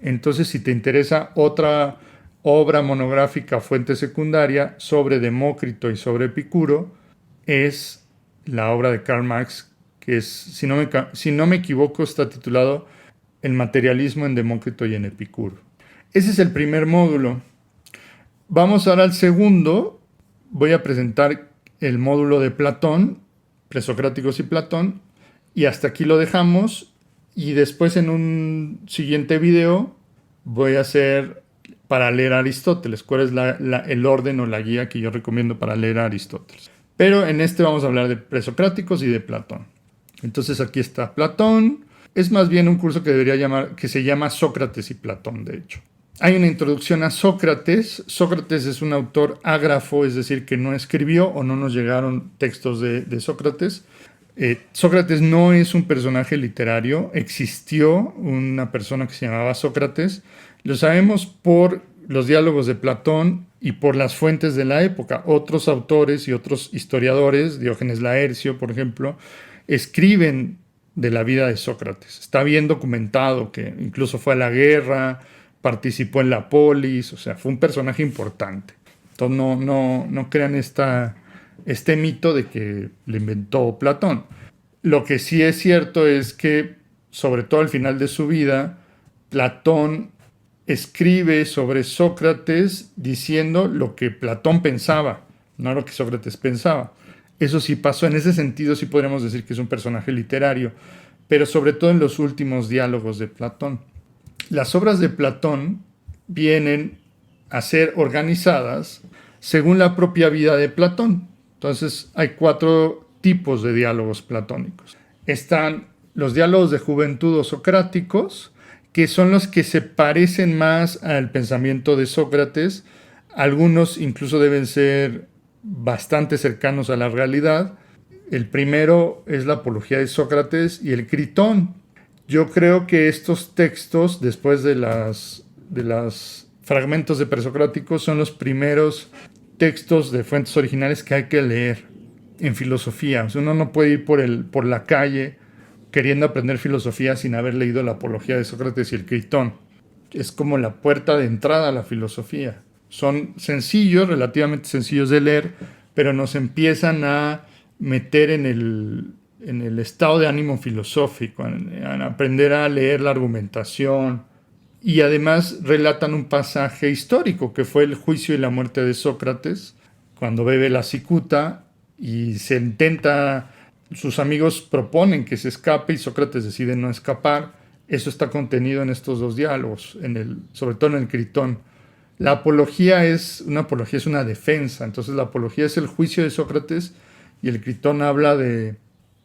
Entonces, si te interesa otra obra monográfica, fuente secundaria, sobre Demócrito y sobre Epicuro, es la obra de Karl Marx, que es, si no me equivoco, está titulado El materialismo en Demócrito y en Epicuro. Ese es el primer módulo. Vamos ahora al segundo. Voy a presentar el módulo de Platón, Presocráticos y Platón, y hasta aquí lo dejamos. Y después en un siguiente video voy a hacer para leer a Aristóteles, cuál es el orden o la guía que yo recomiendo para leer a Aristóteles. Pero en este vamos a hablar de Presocráticos y de Platón. Entonces aquí está Platón. Es más bien un curso que se llama Sócrates y Platón, de hecho. Hay una introducción a Sócrates. Sócrates es un autor ágrafo, es decir, que no escribió o no nos llegaron textos de Sócrates. Sócrates no es un personaje literario. Existió una persona que se llamaba Sócrates. Lo sabemos por los diálogos de Platón y por las fuentes de la época. Otros autores y otros historiadores, Diógenes Laercio, por ejemplo, escriben de la vida de Sócrates. Está bien documentado que incluso fue a la guerra, participó en la polis, o sea, fue un personaje importante. Entonces no crean este mito de que lo inventó Platón. Lo que sí es cierto es que, sobre todo al final de su vida, Platón escribe sobre Sócrates diciendo lo que Platón pensaba, no lo que Sócrates pensaba. Eso sí pasó, en ese sentido sí podríamos decir que es un personaje literario, pero sobre todo en los últimos diálogos de Platón. Las obras de Platón vienen a ser organizadas según la propia vida de Platón. Entonces hay 4 tipos de diálogos platónicos. Están los diálogos de juventud o socráticos, que son los que se parecen más al pensamiento de Sócrates. Algunos incluso deben ser bastante cercanos a la realidad. El primero es la Apología de Sócrates y el Critón. Yo creo que estos textos, después de las fragmentos de presocráticos, son los primeros textos de fuentes originales que hay que leer en filosofía. O sea, uno no puede ir por la calle queriendo aprender filosofía sin haber leído la Apología de Sócrates y el Critón. Es como la puerta de entrada a la filosofía. Son sencillos, relativamente sencillos de leer, pero nos empiezan a meter en el estado de ánimo filosófico, en aprender a leer la argumentación. Y además relatan un pasaje histórico que fue el juicio y la muerte de Sócrates, cuando bebe la cicuta y se intenta, sus amigos proponen que se escape y Sócrates decide no escapar. Eso está contenido en estos 2 diálogos, sobre todo en el Critón. La apología es una defensa, entonces la apología es el juicio de Sócrates y el Critón habla de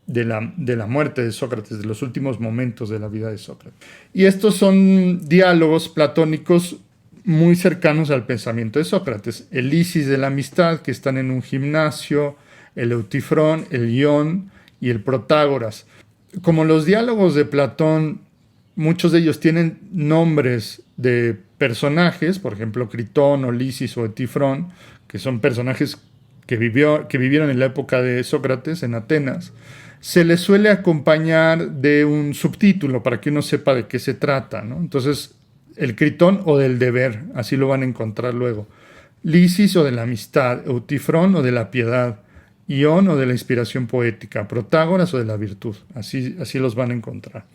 la muerte de Sócrates, de los últimos momentos de la vida de Sócrates. Y estos son diálogos platónicos muy cercanos al pensamiento de Sócrates. El Lisis de la amistad, que están en un gimnasio, el Eutifrón, el Ión y el Protágoras. Como los diálogos de Platón, muchos de ellos tienen nombres de personajes, por ejemplo, Critón o Lisis o Eutifrón, que son personajes que vivieron en la época de Sócrates en Atenas, se les suele acompañar de un subtítulo para que uno sepa de qué se trata, ¿no? Entonces, el Critón o del deber, así lo van a encontrar luego. Lisis o de la amistad, Eutifrón o de la piedad, Ión o de la inspiración poética, Protágoras o de la virtud, así los van a encontrar.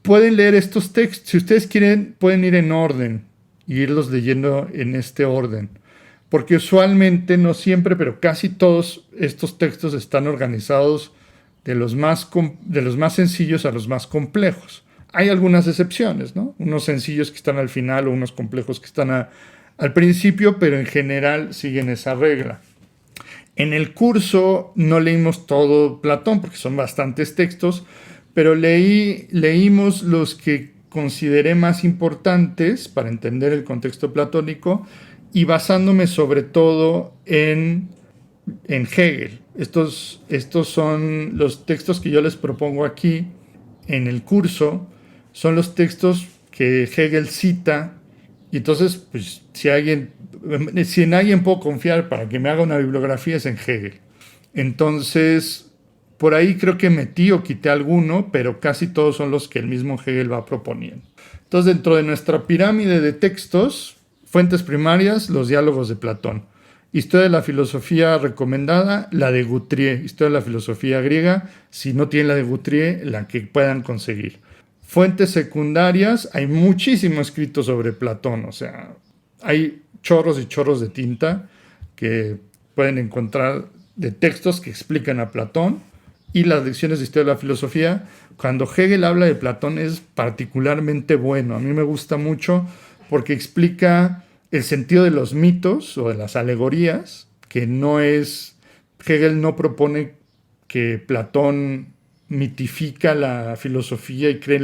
Pueden leer estos textos, si ustedes quieren, pueden ir en orden y irlos leyendo en este orden, porque usualmente, no siempre, pero casi todos estos textos están organizados de los más sencillos a los más complejos. Hay algunas excepciones, ¿no? Unos sencillos que están al final o unos complejos que están al principio, pero en general siguen esa regla. En el curso no leímos todo Platón porque son bastantes textos, pero leímos los que consideré más importantes para entender el contexto platónico y basándome sobre todo en Hegel. Estos son los textos que yo les propongo aquí en el curso, son los textos que Hegel cita, y entonces, pues, si en alguien puedo confiar para que me haga una bibliografía es en Hegel. Entonces, por ahí creo que metí o quité alguno, pero casi todos son los que el mismo Hegel va proponiendo. Entonces, dentro de nuestra pirámide de textos, fuentes primarias, los diálogos de Platón. Historia de la filosofía recomendada, la de Guthrie. Historia de la filosofía griega, si no tienen la de Guthrie, la que puedan conseguir. Fuentes secundarias, hay muchísimo escrito sobre Platón, o sea, hay chorros y chorros de tinta que pueden encontrar de textos que explican a Platón, y las lecciones de historia de la filosofía. Cuando Hegel habla de Platón es particularmente bueno, a mí me gusta mucho porque explica el sentido de los mitos o de las alegorías, que Hegel no propone que Platón mitifica la filosofía y cree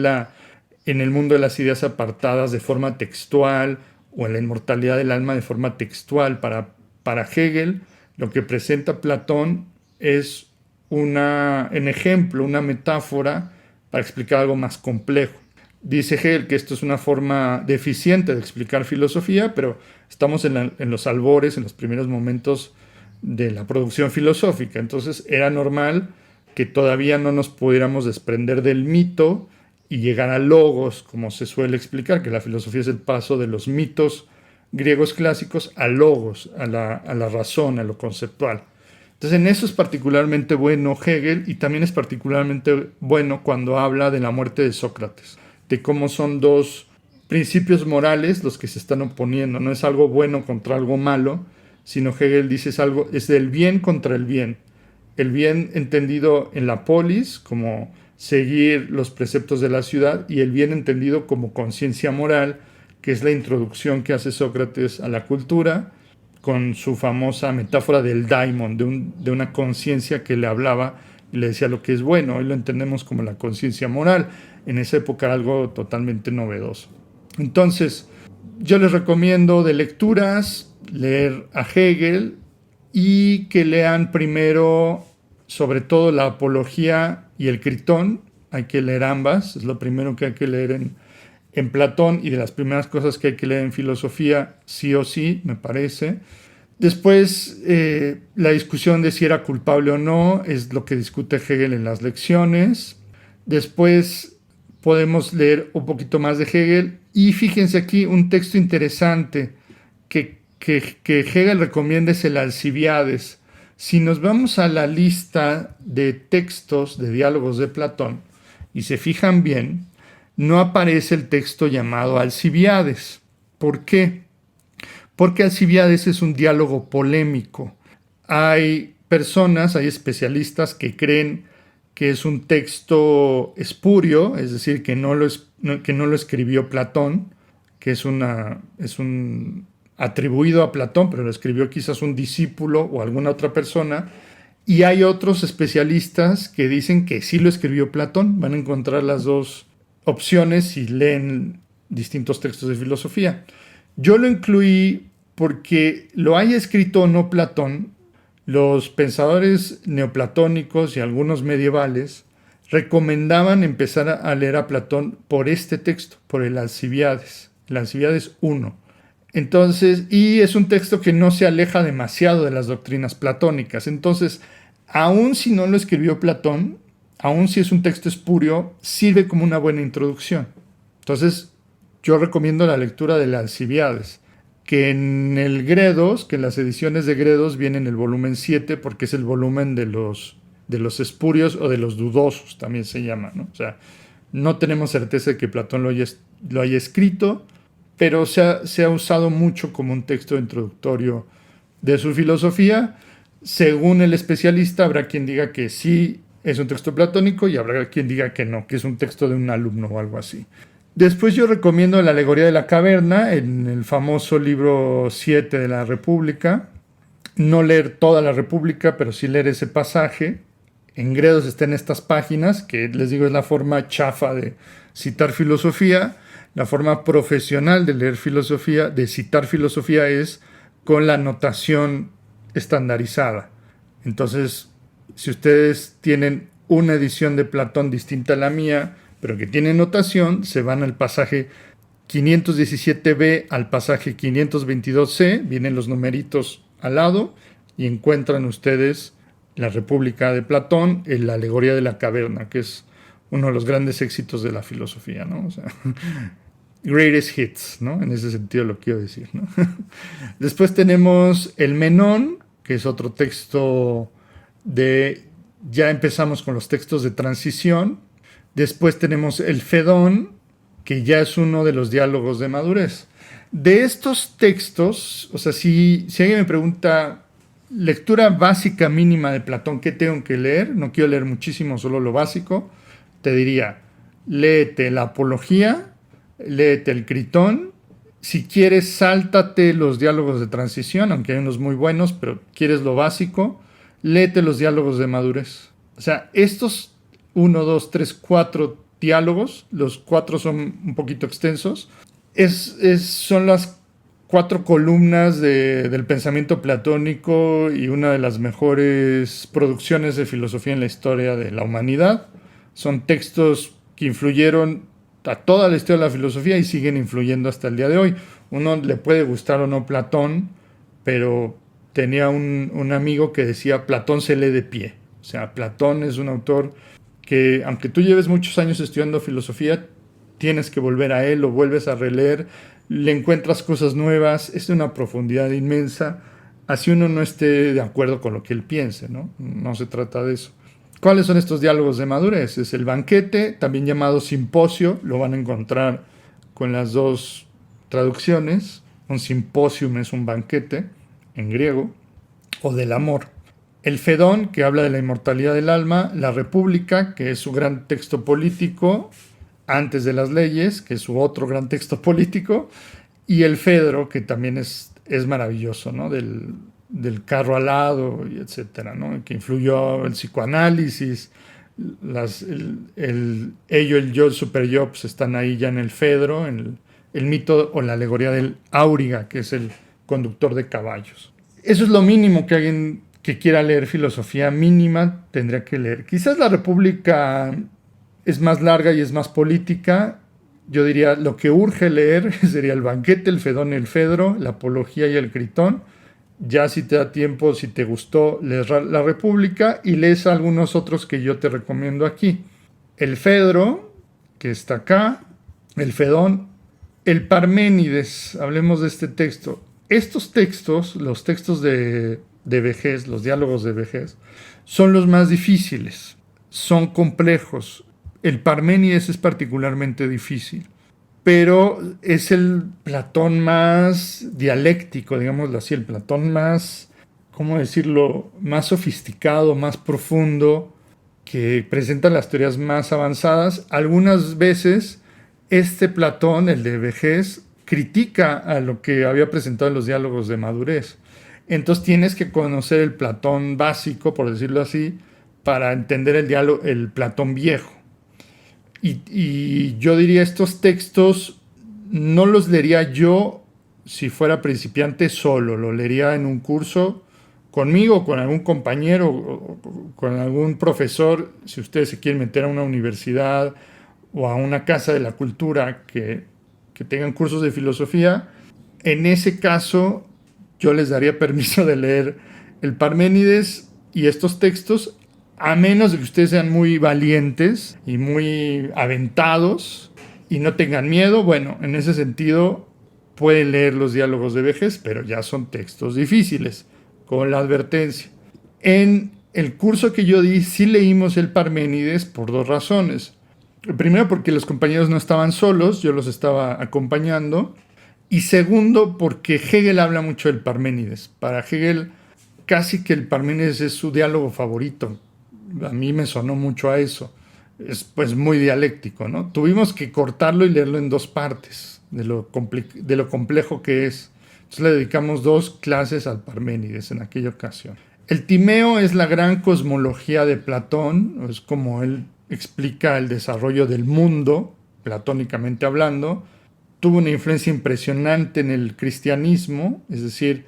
en el mundo de las ideas apartadas de forma textual o en la inmortalidad del alma de forma textual. Para Hegel, lo que presenta Platón es en ejemplo, una metáfora para explicar algo más complejo. Dice Hegel que esto es una forma deficiente de explicar filosofía, pero estamos en los albores, en los primeros momentos de la producción filosófica. Entonces era normal que todavía no nos pudiéramos desprender del mito y llegar a logos, como se suele explicar, que la filosofía es el paso de los mitos griegos clásicos a logos, a la razón, a lo conceptual. Entonces en eso es particularmente bueno Hegel, y también es particularmente bueno cuando habla de la muerte de Sócrates, de cómo son dos principios morales los que se están oponiendo. No es algo bueno contra algo malo, sino Hegel dice es del bien contra el bien. El bien entendido en la polis, como seguir los preceptos de la ciudad, y el bien entendido como conciencia moral, que es la introducción que hace Sócrates a la cultura, con su famosa metáfora del daimon, de una conciencia que le hablaba y le decía lo que es bueno. Hoy lo entendemos como la conciencia moral. En esa época era algo totalmente novedoso. Entonces, yo les recomiendo de lecturas leer a Hegel y que lean primero, sobre todo, la Apología y el Critón. Hay que leer ambas, es lo primero que hay que leer en Platón, y de las primeras cosas que hay que leer en filosofía, sí o sí, me parece. Después, la discusión de si era culpable o no es lo que discute Hegel en las lecciones. Después podemos leer un poquito más de Hegel, y fíjense aquí un texto interesante que Hegel recomienda, es el Alcibiades. Si nos vamos a la lista de textos de diálogos de Platón y se fijan bien, no aparece el texto llamado Alcibiades. ¿Por qué? Porque Alcibiades es un diálogo polémico. Hay especialistas que creen que es un texto espurio, es decir, que no lo escribió Platón, que es un atribuido a Platón, pero lo escribió quizás un discípulo o alguna otra persona. Y hay otros especialistas que dicen que sí lo escribió Platón. Van a encontrar las dos opciones si leen distintos textos de filosofía. Yo lo incluí porque lo haya escrito o no Platón, los pensadores neoplatónicos y algunos medievales recomendaban empezar a leer a Platón por este texto, por el Alcibiades 1. Entonces, y es un texto que no se aleja demasiado de las doctrinas platónicas. Entonces, aun si no lo escribió Platón, aun si es un texto espurio, sirve como una buena introducción. Entonces, yo recomiendo la lectura del Alcibiades, que en el Gredos, que en las ediciones de Gredos viene en el volumen 7, porque es el volumen de los espurios o de los dudosos, también se llama, ¿no? O sea, no tenemos certeza de que Platón lo haya escrito, pero se ha usado mucho como un texto introductorio de su filosofía. Según el especialista, habrá quien diga que sí es un texto platónico y habrá quien diga que no, que es un texto de un alumno o algo así. Después yo recomiendo la Alegoría de la Caverna, en el famoso libro 7 de la República. No leer toda la República, pero sí leer ese pasaje. En Gredos está en estas páginas, que les digo es la forma chafa de citar filosofía. La forma profesional de leer filosofía, de citar filosofía, es con la notación estandarizada. Entonces, si ustedes tienen una edición de Platón distinta a la mía, pero que tiene notación, se van al pasaje 517b al pasaje 522c, vienen los numeritos al lado, y encuentran ustedes la República de Platón, en la Alegoría de la Caverna, que es uno de los grandes éxitos de la filosofía, ¿no? O sea, greatest hits, ¿no? En ese sentido lo quiero decir, ¿no? Después tenemos el Menón, que es otro texto ya empezamos con los textos de transición. Después tenemos el Fedón, que ya es uno de los diálogos de madurez. De estos textos, o sea, si alguien me pregunta, lectura básica mínima de Platón, ¿qué tengo que leer? No quiero leer muchísimo, solo lo básico. Te diría, léete la Apología, léete el Critón. Si quieres, sáltate los diálogos de transición, aunque hay unos muy buenos, pero quieres lo básico, léete los diálogos de madurez. O sea, estos uno, dos, tres, cuatro diálogos. Los cuatro son un poquito extensos. Son las cuatro columnas del pensamiento platónico y una de las mejores producciones de filosofía en la historia de la humanidad. Son textos que influyeron a toda la historia de la filosofía y siguen influyendo hasta el día de hoy. Uno le puede gustar o no Platón, pero tenía un amigo que decía Platón se lee de pie. O sea, Platón es un autor que, aunque tú lleves muchos años estudiando filosofía, tienes que volver a él, lo vuelves a releer, le encuentras cosas nuevas, es de una profundidad inmensa, así uno no esté de acuerdo con lo que él piense, ¿no? No se trata de eso. ¿Cuáles son estos diálogos de madurez? Es el banquete, también llamado simposio, lo van a encontrar con las dos traducciones. Un simposium es un banquete en griego, o del amor. El Fedón, que habla de la inmortalidad del alma, la República, que es su gran texto político, antes de las leyes, que es su otro gran texto político, y el Fedro, que también es maravilloso, ¿no? Del carro alado, y etcétera, ¿no? Que influyó el psicoanálisis, ello, el yo, el superyo, pues están ahí ya en el Fedro, en el mito o la alegoría del Áuriga, que es el conductor de caballos. Eso es lo mínimo que alguien que quiera leer filosofía mínima tendría que leer. Quizás la República es más larga y es más política. Yo diría lo que urge leer sería el banquete, el Fedón y el Fedro, la apología y el Critón. Ya si te da tiempo, si te gustó, lees la República y lees algunos otros que yo te recomiendo aquí. El Fedro, que está acá, el Fedón, el Parménides, hablemos de este texto. Estos textos, los textos de vejez, los diálogos de vejez, son los más difíciles, son complejos. El Parménides es particularmente difícil, pero es el Platón más dialéctico, digámoslo así, el Platón más, ¿cómo decirlo?, más sofisticado, más profundo, que presenta las teorías más avanzadas. Algunas veces este Platón, el de vejez, critica a lo que había presentado en los diálogos de madurez. Entonces tienes que conocer el Platón básico, por decirlo así, para entender el Platón viejo. Y yo diría, estos textos no los leería yo si fuera principiante solo, lo leería en un curso conmigo, con algún compañero, o con algún profesor, si ustedes se quieren meter a una universidad o a una casa de la cultura que tengan cursos de filosofía. En ese caso, yo les daría permiso de leer el Parménides y estos textos, a menos de que ustedes sean muy valientes y muy aventados y no tengan miedo. Bueno, en ese sentido pueden leer los diálogos de vejez, pero ya son textos difíciles, con la advertencia. En el curso que yo di, sí leímos el Parménides por dos razones. Primero, porque los compañeros no estaban solos, yo los estaba acompañando. Y segundo, porque Hegel habla mucho del Parménides. Para Hegel, casi que el Parménides es su diálogo favorito. A mí me sonó mucho a eso. Es pues muy dialéctico, ¿no? Tuvimos que cortarlo y leerlo en dos partes, de lo complejo que es. Entonces le dedicamos 2 clases al Parménides en aquella ocasión. El Timeo es la gran cosmología de Platón, es como él explica el desarrollo del mundo, platónicamente hablando. Tuvo una influencia impresionante en el cristianismo, es decir,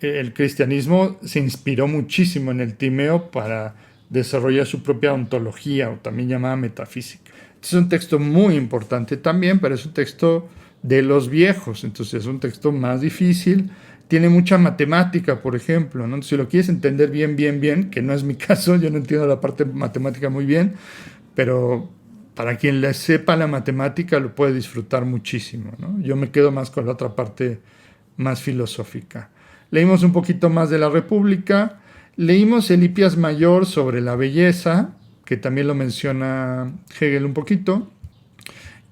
el cristianismo se inspiró muchísimo en el Timeo para desarrollar su propia ontología, o también llamada metafísica. Es un texto muy importante también, pero es un texto de los viejos, entonces es un texto más difícil. Tiene mucha matemática, por ejemplo, ¿no? Si lo quieres entender bien, que no es mi caso, yo no entiendo la parte matemática muy bien, pero para quien le sepa la matemática lo puede disfrutar muchísimo, ¿no? Yo me quedo más con la otra parte más filosófica. Leímos un poquito más de la República, leímos el Hipias Mayor sobre la belleza, que también lo menciona Hegel un poquito,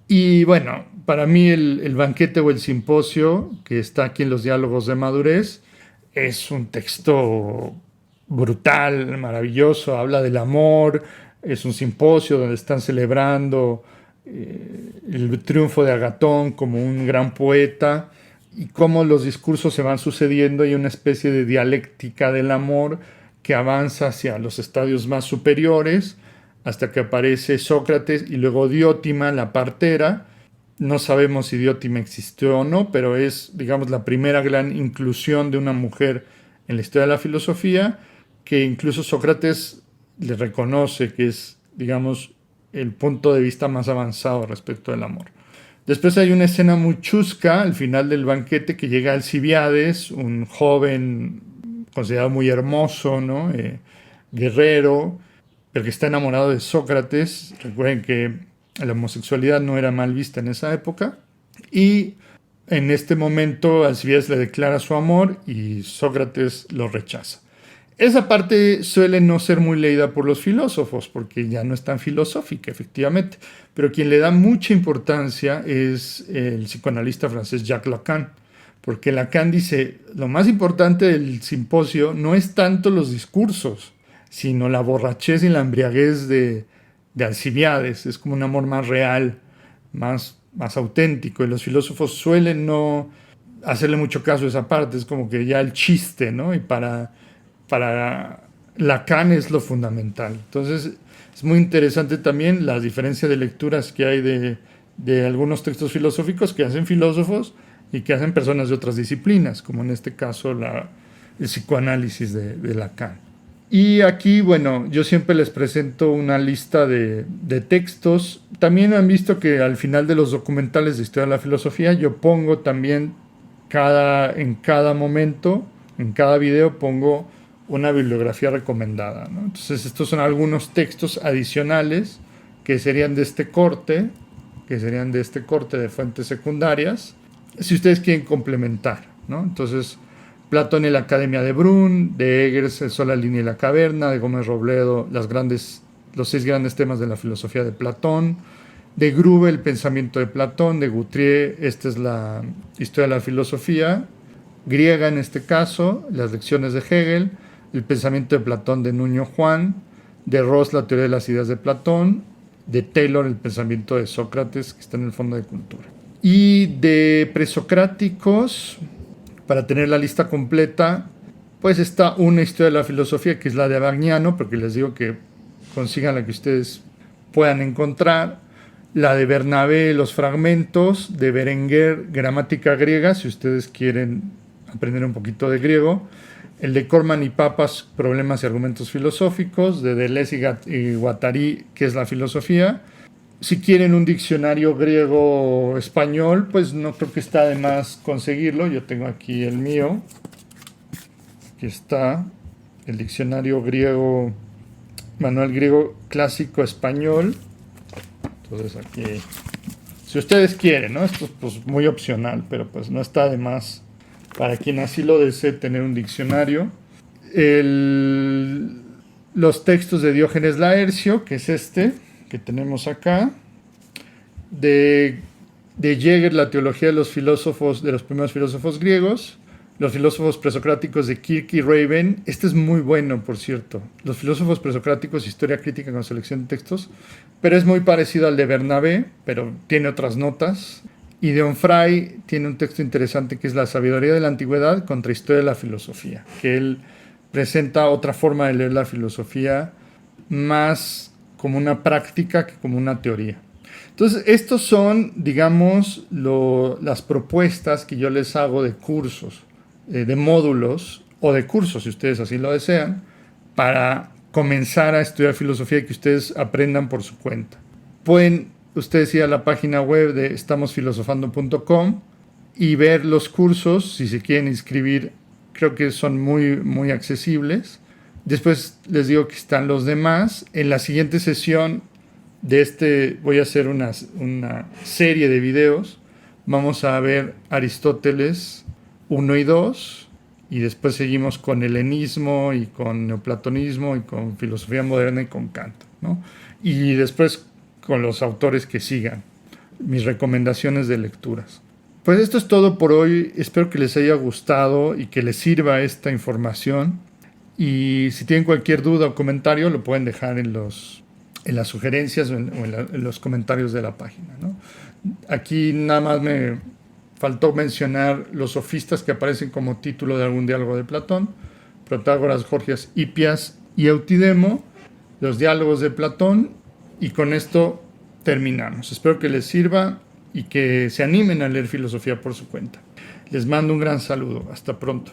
y bueno, para mí el banquete o el simposio, que está aquí en los diálogos de madurez, es un texto brutal, maravilloso, habla del amor, es un simposio donde están celebrando el triunfo de Agatón como un gran poeta y cómo los discursos se van sucediendo y una especie de dialéctica del amor que avanza hacia los estadios más superiores, hasta que aparece Sócrates y luego Diótima, la partera. No sabemos si Diótima existió o no, pero es, digamos, la primera gran inclusión de una mujer en la historia de la filosofía, que incluso Sócrates le reconoce que es, digamos, el punto de vista más avanzado respecto del amor. Después hay una escena muy chusca al final del banquete que llega Alcibiades, un joven considerado muy hermoso, ¿no? Guerrero, pero que está enamorado de Sócrates. Recuerden que la homosexualidad no era mal vista en esa época. Y en este momento Alcibiades le declara su amor y Sócrates lo rechaza. Esa parte suele no ser muy leída por los filósofos porque ya no es tan filosófica, efectivamente. Pero quien le da mucha importancia es el psicoanalista francés Jacques Lacan. Porque Lacan dice, lo más importante del simposio no es tanto los discursos, sino la borrachez y la embriaguez de Alcibiades. Es como un amor más real, más auténtico. Y los filósofos suelen no hacerle mucho caso a esa parte. Es como que ya el chiste, ¿no? Y para Lacan es lo fundamental. Entonces es muy interesante también la diferencia de lecturas que hay de algunos textos filosóficos que hacen filósofos y que hacen personas de otras disciplinas, como en este caso el psicoanálisis de Lacan. Y aquí, bueno, yo siempre les presento una lista de textos. También han visto que al final de los documentales de historia de la filosofía yo pongo también en cada momento, en cada video pongo una bibliografía recomendada, ¿no? Entonces estos son algunos textos adicionales que serían de este corte, de fuentes secundarias, si ustedes quieren complementar, ¿no? Entonces, Platón y la Academia de Brun, de Eggers, El Sol, la Línea y la Caverna, de Gómez Robledo, los 6 grandes temas de la filosofía de Platón, de Grube, El pensamiento de Platón, de Guthrie, esta es la historia de la filosofía griega en este caso, las lecciones de Hegel, El pensamiento de Platón de Nuño Juan, de Ross, La teoría de las ideas de Platón, de Taylor, El pensamiento de Sócrates, que está en el Fondo de Cultura. Y de presocráticos, para tener la lista completa, pues está una historia de la filosofía, que es la de Abagnano, porque les digo que consigan la que ustedes puedan encontrar. La de Bernabé, Los fragmentos, de Berenguer, Gramática griega, si ustedes quieren aprender un poquito de griego. El de Corman y Papas, Problemas y argumentos filosóficos, de Deleuze y Guattari, que es la filosofía. Si quieren un diccionario griego-español, pues no creo que está de más conseguirlo. Yo tengo aquí el mío. Aquí está el diccionario griego, manual griego clásico español. Entonces aquí, si ustedes quieren, ¿no? Esto es pues muy opcional, pero pues no está de más para quien así lo desee tener un diccionario. Los textos de Diógenes Laercio, que es este que tenemos acá, de Jäger, la teología de los filósofos, de los primeros filósofos griegos, los filósofos presocráticos de Kirk y Raven. Este es muy bueno, por cierto. Los filósofos presocráticos, historia crítica con selección de textos, pero es muy parecido al de Bernabé, pero tiene otras notas. Y de Onfray tiene un texto interesante que es La sabiduría de la antigüedad contra historia de la filosofía, que él presenta otra forma de leer la filosofía más como una práctica que como una teoría. Entonces, estos son, digamos, las propuestas que yo les hago de cursos, de módulos o de cursos, si ustedes así lo desean, para comenzar a estudiar filosofía y que ustedes aprendan por su cuenta. Pueden ustedes ir a la página web de estamosfilosofando.com y ver los cursos, si se quieren inscribir, creo que son muy, muy accesibles. Después les digo que están los demás. En la siguiente sesión voy a hacer una serie de videos. Vamos a ver Aristóteles 1 y 2 y después seguimos con helenismo y con neoplatonismo y con filosofía moderna y con Kant, ¿no? Y después con los autores que sigan, mis recomendaciones de lecturas. Pues esto es todo por hoy. Espero que les haya gustado y que les sirva esta información. Y si tienen cualquier duda o comentario, lo pueden dejar en las sugerencias o en los comentarios de la página, ¿no? Aquí nada más me faltó mencionar los sofistas que aparecen como título de algún diálogo de Platón: Protágoras, Gorgias, Hipias y Eutidemo. los diálogos de Platón, y con esto terminamos. Espero que les sirva y que se animen a leer filosofía por su cuenta. Les mando un gran saludo. Hasta pronto.